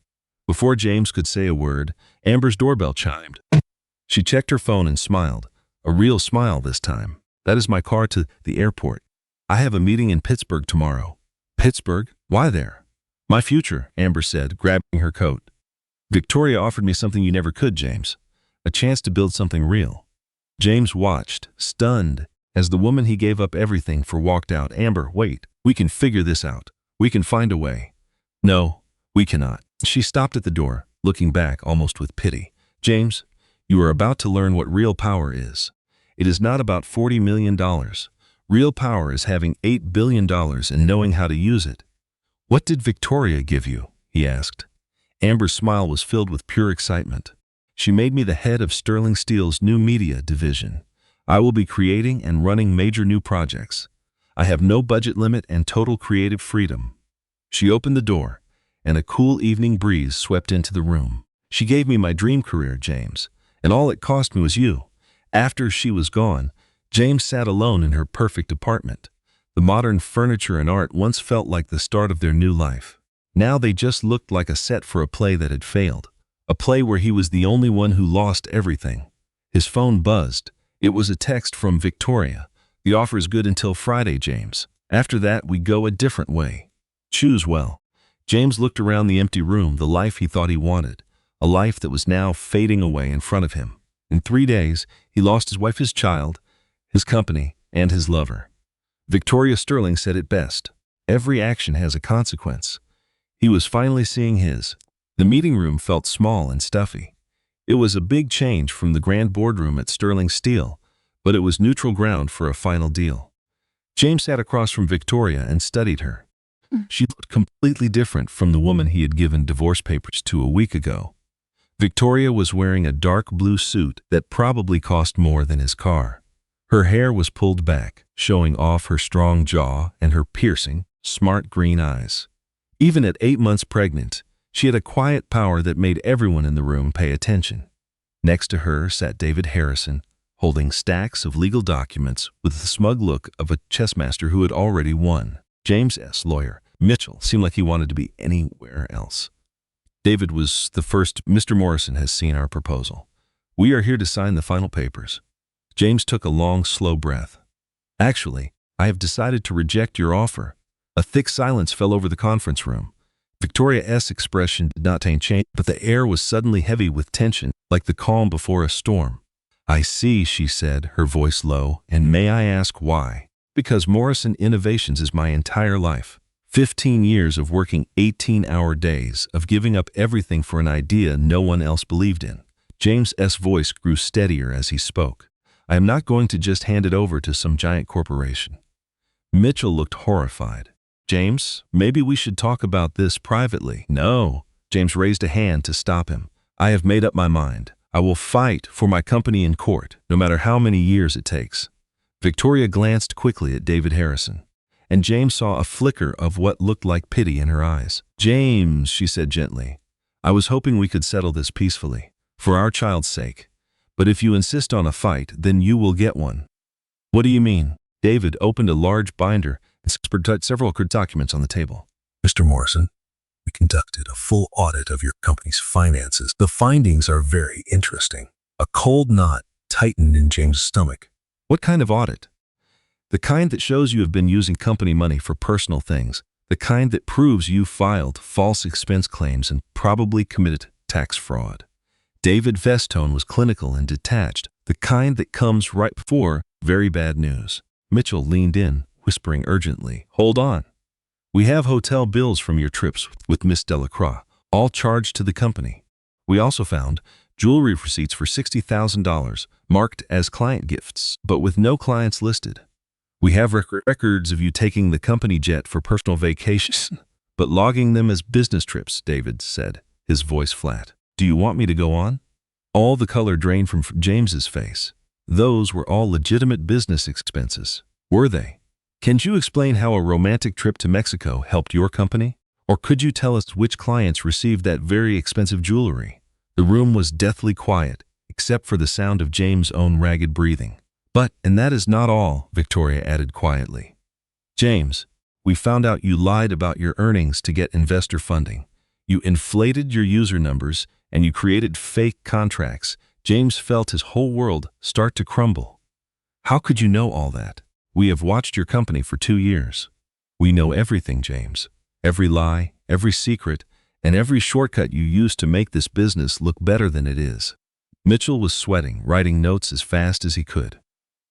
Before James could say a word, Amber's doorbell chimed. She checked her phone and smiled. A real smile this time. That is my car to the airport. I have a meeting in Pittsburgh tomorrow. Pittsburgh? Why there? My future, Amber said, grabbing her coat. Victoria offered me something you never could, James. A chance to build something real. James watched, stunned, as the woman he gave up everything for walked out. Amber, wait. We can figure this out. We can find a way. No, we cannot. She stopped at the door, looking back almost with pity. James, you are about to learn what real power is. It is not about $40 million. Real power is having $8 billion and knowing how to use it. What did Victoria give you? He asked. Amber's smile was filled with pure excitement. She made me the head of Sterling Steel's new media division. I will be creating and running major new projects. I have no budget limit and total creative freedom. She opened the door, and a cool evening breeze swept into the room. She gave me my dream career, James, and all it cost me was you. After she was gone, James sat alone in her perfect apartment. The modern furniture and art once felt like the start of their new life. Now they just looked like a set for a play that had failed. A play where he was the only one who lost everything. His phone buzzed. It was a text from Victoria. The offer is good until Friday, James. After that, we go a different way. Choose well. James looked around the empty room, the life he thought he wanted, a life that was now fading away in front of him. In 3 days, he lost his wife, his child, his company, and his lover. Victoria Sterling said it best. Every action has a consequence. He was finally seeing his. The meeting room felt small and stuffy. It was a big change from the grand boardroom at Sterling Steel, but it was neutral ground for a final deal. James sat across from Victoria and studied her. She looked completely different from the woman he had given divorce papers to a week ago. Victoria was wearing a dark blue suit that probably cost more than his car. Her hair was pulled back, showing off her strong jaw and her piercing, smart green eyes. Even at 8 months pregnant, she had a quiet power that made everyone in the room pay attention. Next to her sat David Harrison, holding stacks of legal documents with the smug look of a chess master who had already won. James's lawyer, Mitchell, seemed like he wanted to be anywhere else. David was the first. Mr. Morrison has seen our proposal. We are here to sign the final papers. James took a long, slow breath. Actually, I have decided to reject your offer. A thick silence fell over the conference room. Victoria's expression did not change, but the air was suddenly heavy with tension, like the calm before a storm. I see, she said, her voice low, and may I ask why? Because Morrison Innovations is my entire life. 15 years of working 18-hour days, of giving up everything for an idea no one else believed in. James's voice grew steadier as he spoke. I am not going to just hand it over to some giant corporation. Mitchell looked horrified. James, maybe we should talk about this privately. No. James raised a hand to stop him. I have made up my mind. I will fight for my company in court, no matter how many years it takes. Victoria glanced quickly at David Harrison, and James saw a flicker of what looked like pity in her eyes. James, she said gently, I was hoping we could settle this peacefully, for our child's sake. But if you insist on a fight, then you will get one. What do you mean? David opened a large binder and spread several documents on the table. Mr. Morrison, we conducted a full audit of your company's finances. The findings are very interesting. A cold knot tightened in James's stomach. What kind of audit? The kind that shows you have been using company money for personal things. The kind that proves you filed false expense claims and probably committed tax fraud. David Vestone was clinical and detached. The kind that comes right before very bad news. Mitchell leaned in, whispering urgently, Hold on. We have hotel bills from your trips with Miss Delacroix, all charged to the company. We also found jewelry receipts for $60,000, marked as client gifts, but with no clients listed. We have records of you taking the company jet for personal vacations. but logging them as business trips, David said, his voice flat. Do you want me to go on? All the color drained from James's face. Those were all legitimate business expenses, were they? Can't you explain how a romantic trip to Mexico helped your company? Or could you tell us which clients received that very expensive jewelry? The room was deathly quiet, except for the sound of James' own ragged breathing. And that is not all, Victoria added quietly. James, we found out you lied about your earnings to get investor funding. You inflated your user numbers, and you created fake contracts. James felt his whole world start to crumble. How could you know all that? We have watched your company for 2 years. We know everything, James. Every lie, every secret, and every shortcut you used to make this business look better than it is. Mitchell was sweating, writing notes as fast as he could.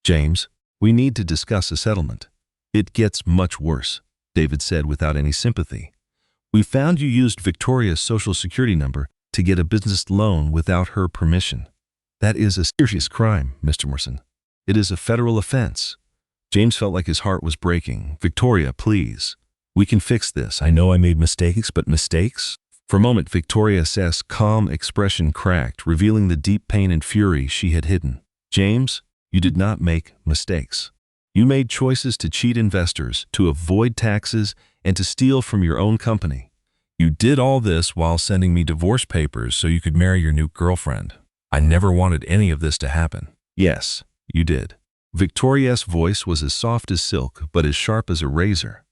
James, we need to discuss a settlement. It gets much worse, David said without any sympathy. We found you used Victoria's social security number to get a business loan without her permission. That is a serious crime, Mr. Morrison. It is a federal offense. James felt like his heart was breaking. Victoria, please. We can fix this. I know I made mistakes, but mistakes? For a moment, Victoria's calm expression cracked, revealing the deep pain and fury she had hidden. James, you did not make mistakes. You made choices to cheat investors, to avoid taxes, and to steal from your own company. You did all this while sending me divorce papers so you could marry your new girlfriend. I never wanted any of this to happen. Yes, you did. Victoria's voice was as soft as silk, but as sharp as a razor.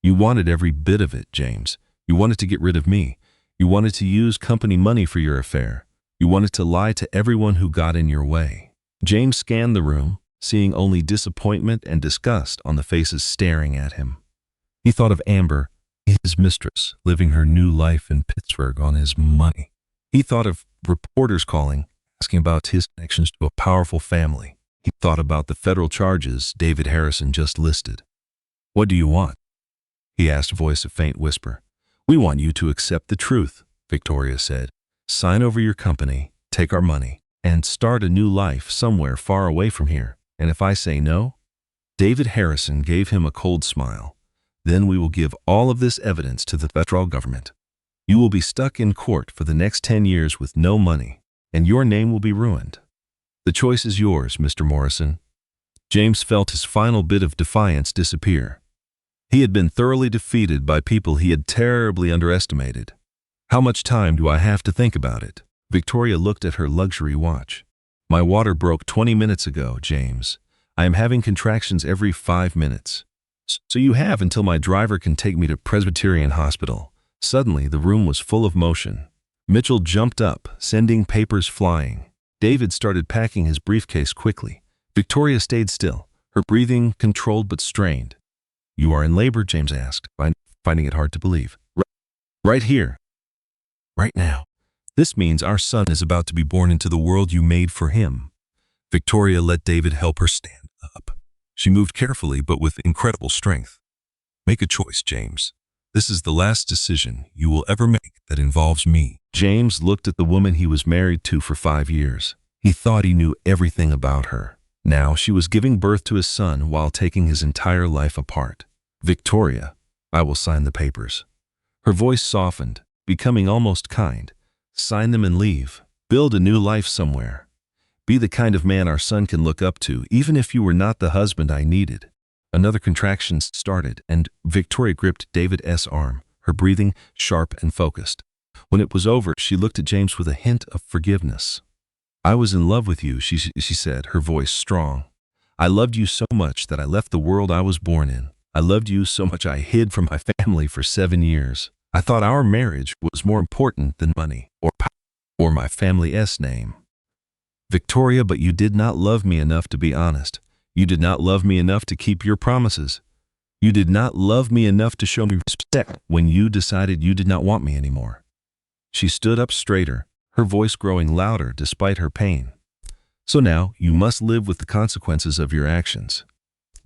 You wanted every bit of it, James. You wanted to get rid of me. You wanted to use company money for your affair. You wanted to lie to everyone who got in your way. James scanned the room, seeing only disappointment and disgust on the faces staring at him. He thought of Amber, his mistress, living her new life in Pittsburgh on his money. He thought of reporters calling, asking about his connections to a powerful family. He thought about the federal charges David Harrison just listed. What do you want? He asked, voice a faint whisper. We want you to accept the truth, Victoria said. Sign over your company, take our money, and start a new life somewhere far away from here. And if I say no? David Harrison gave him a cold smile. Then we will give all of this evidence to the federal government. You will be stuck in court for the next 10 years with no money, and your name will be ruined. The choice is yours, Mr. Morrison. James felt his final bit of defiance disappear. He had been thoroughly defeated by people he had terribly underestimated. How much time do I have to think about it? Victoria looked at her luxury watch. My water broke 20 minutes ago, James. I am having contractions every 5 minutes. So you have until my driver can take me to Presbyterian Hospital. Suddenly, the room was full of motion. Mitchell jumped up, sending papers flying. David started packing his briefcase quickly. Victoria stayed still, her breathing controlled but strained. You are in labor, James asked, finding it hard to believe. Right here. Right now. This means our son is about to be born into the world you made for him. Victoria let David help her stand up. She moved carefully but with incredible strength. Make a choice, James. This is the last decision you will ever make that involves me. James looked at the woman he was married to for 5 years. He thought he knew everything about her. Now she was giving birth to his son while taking his entire life apart. Victoria, I will sign the papers. Her voice softened, becoming almost kind. Sign them and leave. Build a new life somewhere. Be the kind of man our son can look up to, even if you were not the husband I needed. Another contraction started, and Victoria gripped David's arm, her breathing sharp and focused. When it was over, she looked at James with a hint of forgiveness. I was in love with you, she said, her voice strong. I loved you so much that I left the world I was born in. I loved you so much I hid from my family for 7 years. I thought our marriage was more important than money or power or my family's name. Victoria, but you did not love me enough to be honest. You did not love me enough to keep your promises. You did not love me enough to show me respect when you decided you did not want me anymore. She stood up straighter, her voice growing louder despite her pain. So now you must live with the consequences of your actions.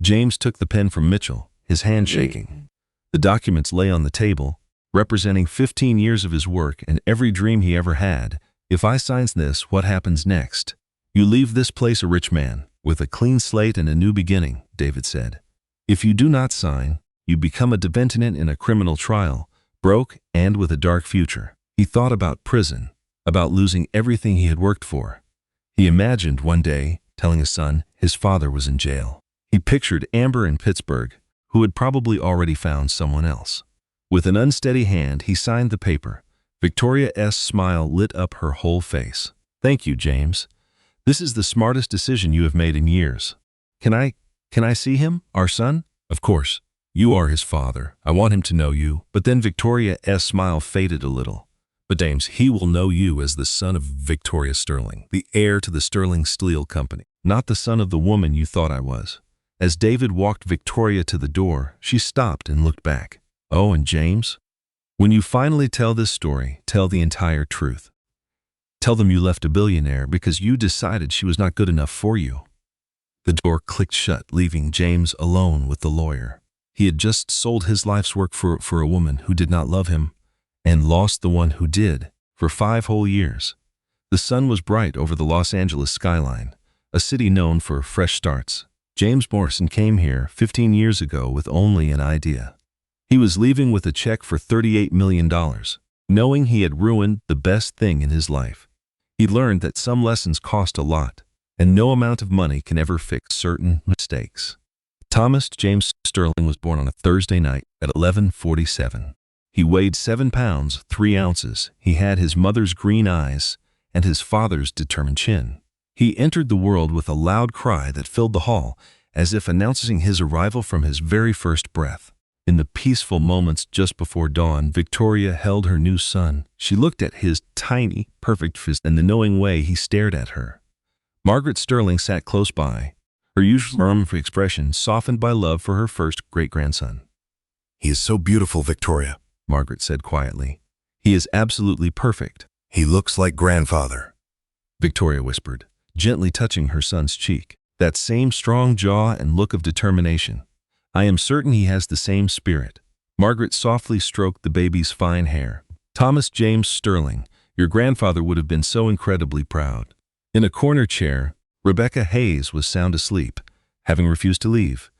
James took the pen from Mitchell, his hand shaking. The documents lay on the table, representing 15 years of his work and every dream he ever had. If I sign this, what happens next? You leave this place a rich man, with a clean slate and a new beginning, David said. If you do not sign, you become a defendant in a criminal trial, broke and with a dark future. He thought about prison, about losing everything he had worked for. He imagined one day telling his son his father was in jail. He pictured Amber in Pittsburgh, who had probably already found someone else. With an unsteady hand, he signed the paper. Victoria's smile lit up her whole face. "Thank you, James. This is the smartest decision you have made in years. Can I see him, our son?" "Of course. You are his father. I want him to know you." But then Victoria's smile faded a little. "But James, he will know you as the son of Victoria Sterling, the heir to the Sterling Steel Company, not the son of the woman you thought I was." As David walked Victoria to the door, she stopped and looked back. "Oh, and James, when you finally tell this story, tell the entire truth. Tell them you left a billionaire because you decided she was not good enough for you." The door clicked shut, leaving James alone with the lawyer. He had just sold his life's work for a woman who did not love him, and lost the one who did, for 5 whole years. The sun was bright over the Los Angeles skyline, a city known for fresh starts. James Morrison came here 15 years ago with only an idea. He was leaving with a check for $38 million, knowing he had ruined the best thing in his life. He learned that some lessons cost a lot, and no amount of money can ever fix certain mistakes. Thomas James Sterling was born on a Thursday night at 11:47. He weighed 7 pounds, 3 ounces. He had his mother's green eyes and his father's determined chin. He entered the world with a loud cry that filled the hall, as if announcing his arrival from his very first breath. In the peaceful moments just before dawn, Victoria held her new son. She looked at his tiny, perfect fist and the knowing way he stared at her. Margaret Sterling sat close by, her usual firm expression softened by love for her first great-grandson. "He is so beautiful, Victoria," Margaret said quietly. "He is absolutely perfect." "He looks like grandfather," Victoria whispered, gently touching her son's cheek. "That same strong jaw and look of determination. I am certain he has the same spirit." Margaret softly stroked the baby's fine hair. "Thomas James Sterling, your grandfather would have been so incredibly proud." In a corner chair, Rebecca Hayes was sound asleep, having refused to leave.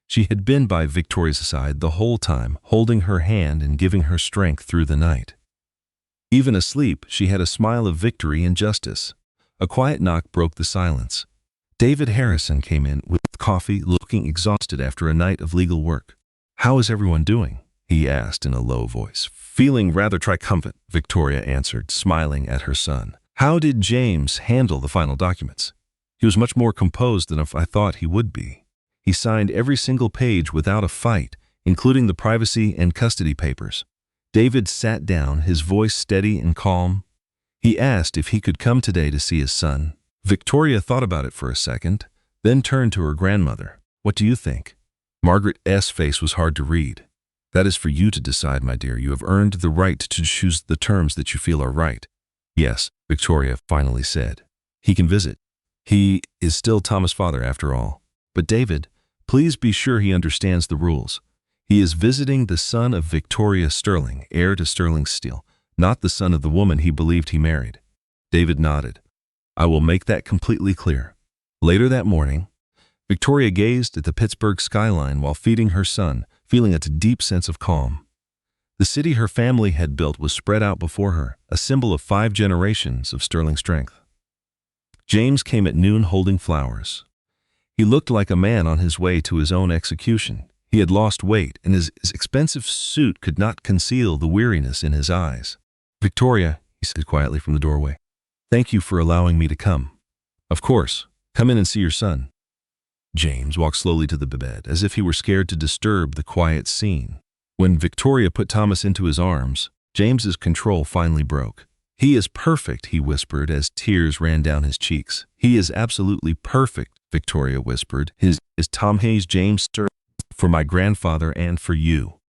She had been by Victoria's side the whole time, holding her hand and giving her strength through the night. Even asleep, she had a smile of victory and justice. A quiet knock broke the silence. David Harrison came in with coffee, looking exhausted after a night of legal work. "How is everyone doing?" he asked in a low voice. "Feeling rather triumphant," Victoria answered, smiling at her son. "How did James handle the final documents?" "He was much more composed than I thought he would be. He signed every single page without a fight, including the privacy and custody papers." David sat down, his voice steady and calm. He asked if he could come today to see his son. Victoria thought about it for a second, then turned to her grandmother. "What do you think?" Margaret's face was hard to read. "That is for you to decide, my dear. You have earned the right to choose the terms that you feel are right." "Yes," Victoria finally said. "He can visit. He is still Thomas' father after all. But David, please be sure he understands the rules. He is visiting the son of Victoria Sterling, heir to Sterling Steel, not the son of the woman he believed he married." David nodded. "I will make that completely clear." Later that morning, Victoria gazed at the Pittsburgh skyline while feeding her son, feeling a deep sense of calm. The city her family had built was spread out before her, a symbol of 5 generations of sterling strength. James came at noon holding flowers. He looked like a man on his way to his own execution. He had lost weight, and his expensive suit could not conceal the weariness in his eyes. "Victoria," he said quietly from the doorway, "thank you for allowing me to come." "Of course. Come in and see your son." James walked slowly to the bed, as if he were scared to disturb the quiet scene. When Victoria put Thomas into his arms, James's control finally broke. "He is perfect," he whispered as tears ran down his cheeks. "He is absolutely perfect," Victoria whispered. "His is Tom Hayes James Sterling, for my grandfather and for you."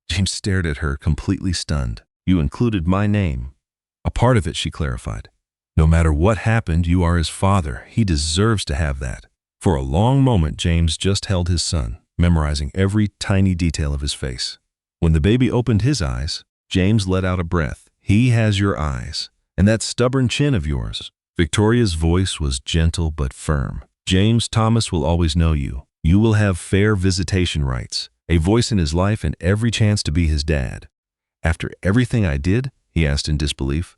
James stared at her, completely stunned. "You included my name." "A part of it," she clarified. "No matter what happened, you are his father. He deserves to have that." For a long moment, James just held his son, memorizing every tiny detail of his face. When the baby opened his eyes, James let out a breath. "He has your eyes, and that stubborn chin of yours." Victoria's voice was gentle but firm. "James, Thomas will always know you. You will have fair visitation rights, a voice in his life, and every chance to be his dad." After everything I did? He asked in disbelief.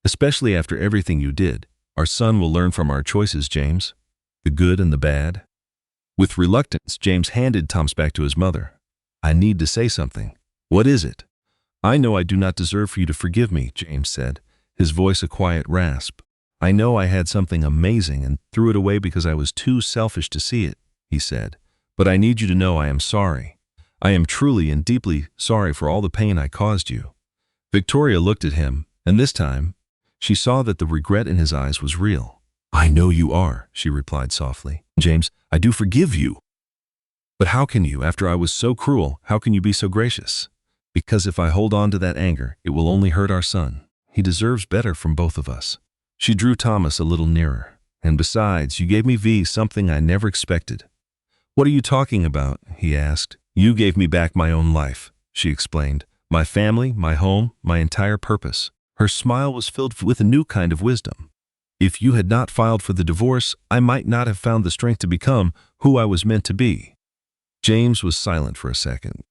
Especially after everything you did. Our son will learn from our choices, James. The good and the bad. With reluctance, James handed Thomas back to his mother. I need to say something. What is it? I know I do not deserve for you to forgive me, James said, his voice a quiet rasp. I know I had something amazing and threw it away because I was too selfish to see it, he said. But I need you to know I am sorry. I am truly and deeply sorry for all the pain I caused you. Victoria looked at him, and this time, she saw that the regret in his eyes was real. I know you are, she replied softly. James, I do forgive you. But how can you, after I was so cruel, how can you be so gracious? Because if I hold on to that anger, it will only hurt our son. He deserves better from both of us. She drew Thomas a little nearer. And besides, you gave me something I never expected. What are you talking about? He asked. You gave me back my own life, she explained. My family, my home, my entire purpose. Her smile was filled with a new kind of wisdom. If you had not filed for the divorce, I might not have found the strength to become who I was meant to be. James was silent for a second.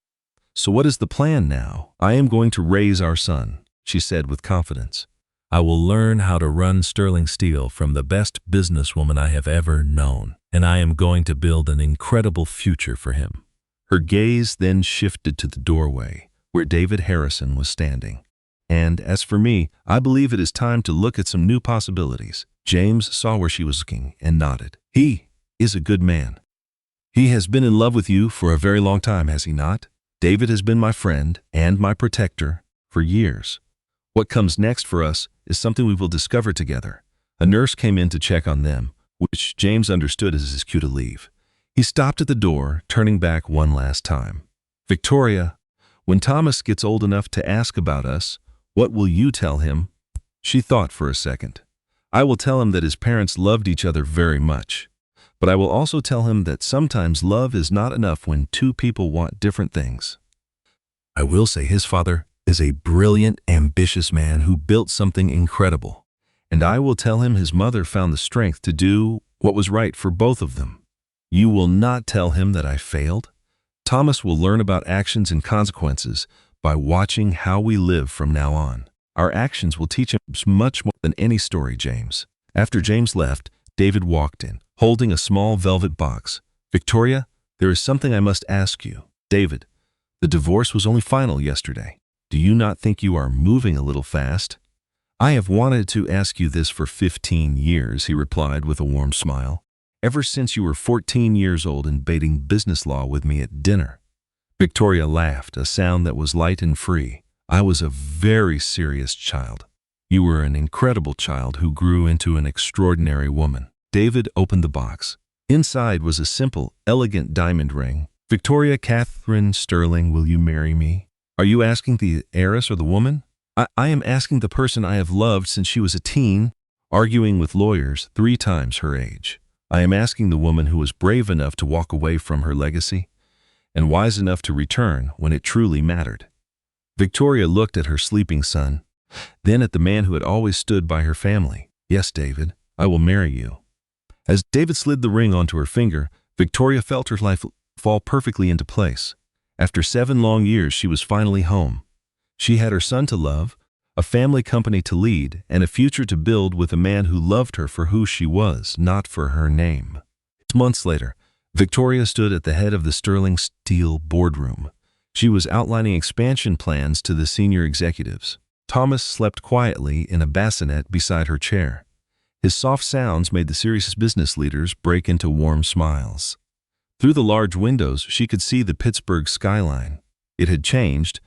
So what is the plan now? I am going to raise our son, she said with confidence. I will learn how to run Sterling Steel from the best businesswoman I have ever known, and I am going to build an incredible future for him. Her gaze then shifted to the doorway, where David Harrison was standing. And as for me, I believe it is time to look at some new possibilities. James saw where she was looking and nodded. He is a good man. He has been in love with you for a very long time, has he not? David has been my friend and my protector for years. What comes next for us is something we will discover together. A nurse came in to check on them, which James understood as his cue to leave. He stopped at the door, turning back one last time. Victoria, when Thomas gets old enough to ask about us, what will you tell him? She thought for a second. I will tell him that his parents loved each other very much. But I will also tell him that sometimes love is not enough when two people want different things. I will say his father is a brilliant, ambitious man who built something incredible. And I will tell him his mother found the strength to do what was right for both of them. You will not tell him that I failed. Thomas will learn about actions and consequences by watching how we live from now on. Our actions will teach him much more than any story, James. After James left, David walked in, holding a small velvet box. Victoria, there is something I must ask you. David, the divorce was only final yesterday. Do you not think you are moving a little fast? I have wanted to ask you this for 15 years, he replied with a warm smile. Ever since you were 14 years old and debating business law with me at dinner. Victoria laughed, a sound that was light and free. I was a very serious child. You were an incredible child who grew into an extraordinary woman. David opened the box. Inside was a simple, elegant diamond ring. Victoria Catherine Sterling, will you marry me? Are you asking the heiress or the woman? I am asking the person I have loved since she was a teen, arguing with lawyers 3 times her age. I am asking the woman who was brave enough to walk away from her legacy and wise enough to return when it truly mattered. Victoria looked at her sleeping son, then at the man who had always stood by her family. Yes, David, I will marry you. As David slid the ring onto her finger, Victoria felt her life fall perfectly into place. After 7 long years, she was finally home. She had her son to love, a family company to lead, and a future to build with a man who loved her for who she was, not for her name. Months later, Victoria stood at the head of the Sterling Steel boardroom. She was outlining expansion plans to the senior executives. Thomas slept quietly in a bassinet beside her chair. His soft sounds made the serious business leaders break into warm smiles. Through the large windows, she could see the Pittsburgh skyline. It had changed,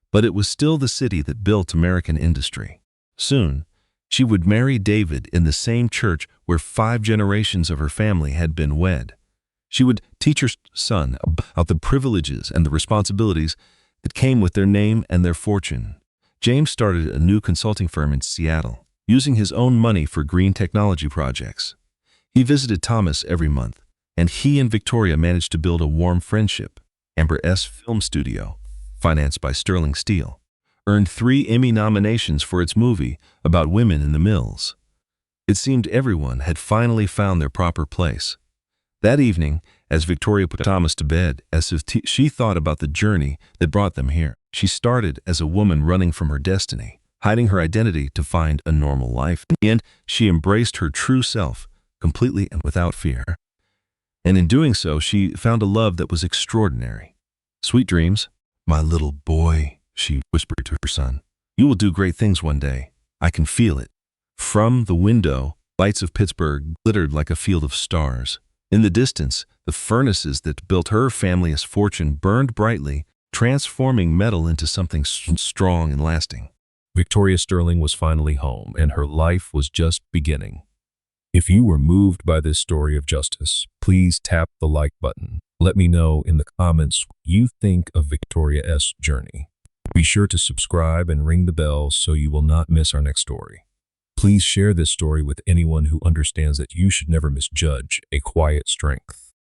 but it was still the city that built American industry. Soon, she would marry David in the same church where 5 generations of her family had been wed. She would teach her son about the privileges and the responsibilities that came with their name and their fortune. James started a new consulting firm in Seattle, using his own money for green technology projects. He visited Thomas every month, and he and Victoria managed to build a warm friendship. Amber S. Film Studio, financed by Sterling Steel, earned 3 Emmy nominations for its movie about women in the mills. It seemed everyone had finally found their proper place. That evening, as Victoria put Thomas to bed, as if she thought about the journey that brought them here, she started as a woman running from her destiny, hiding her identity to find a normal life. In the end, she embraced her true self, completely and without fear. And in doing so, she found a love that was extraordinary. Sweet dreams, my little boy, she whispered to her son. You will do great things one day. I can feel it. From the window, lights of Pittsburgh glittered like a field of stars. In the distance, the furnaces that built her family's fortune burned brightly, transforming metal into something strong and lasting. Victoria Sterling was finally home, and her life was just beginning. If you were moved by this story of justice, please tap the like button. Let me know in the comments what you think of Victoria's journey. Be sure to subscribe and ring the bell so you will not miss our next story. Please share this story with anyone who understands that you should never misjudge a quiet strength.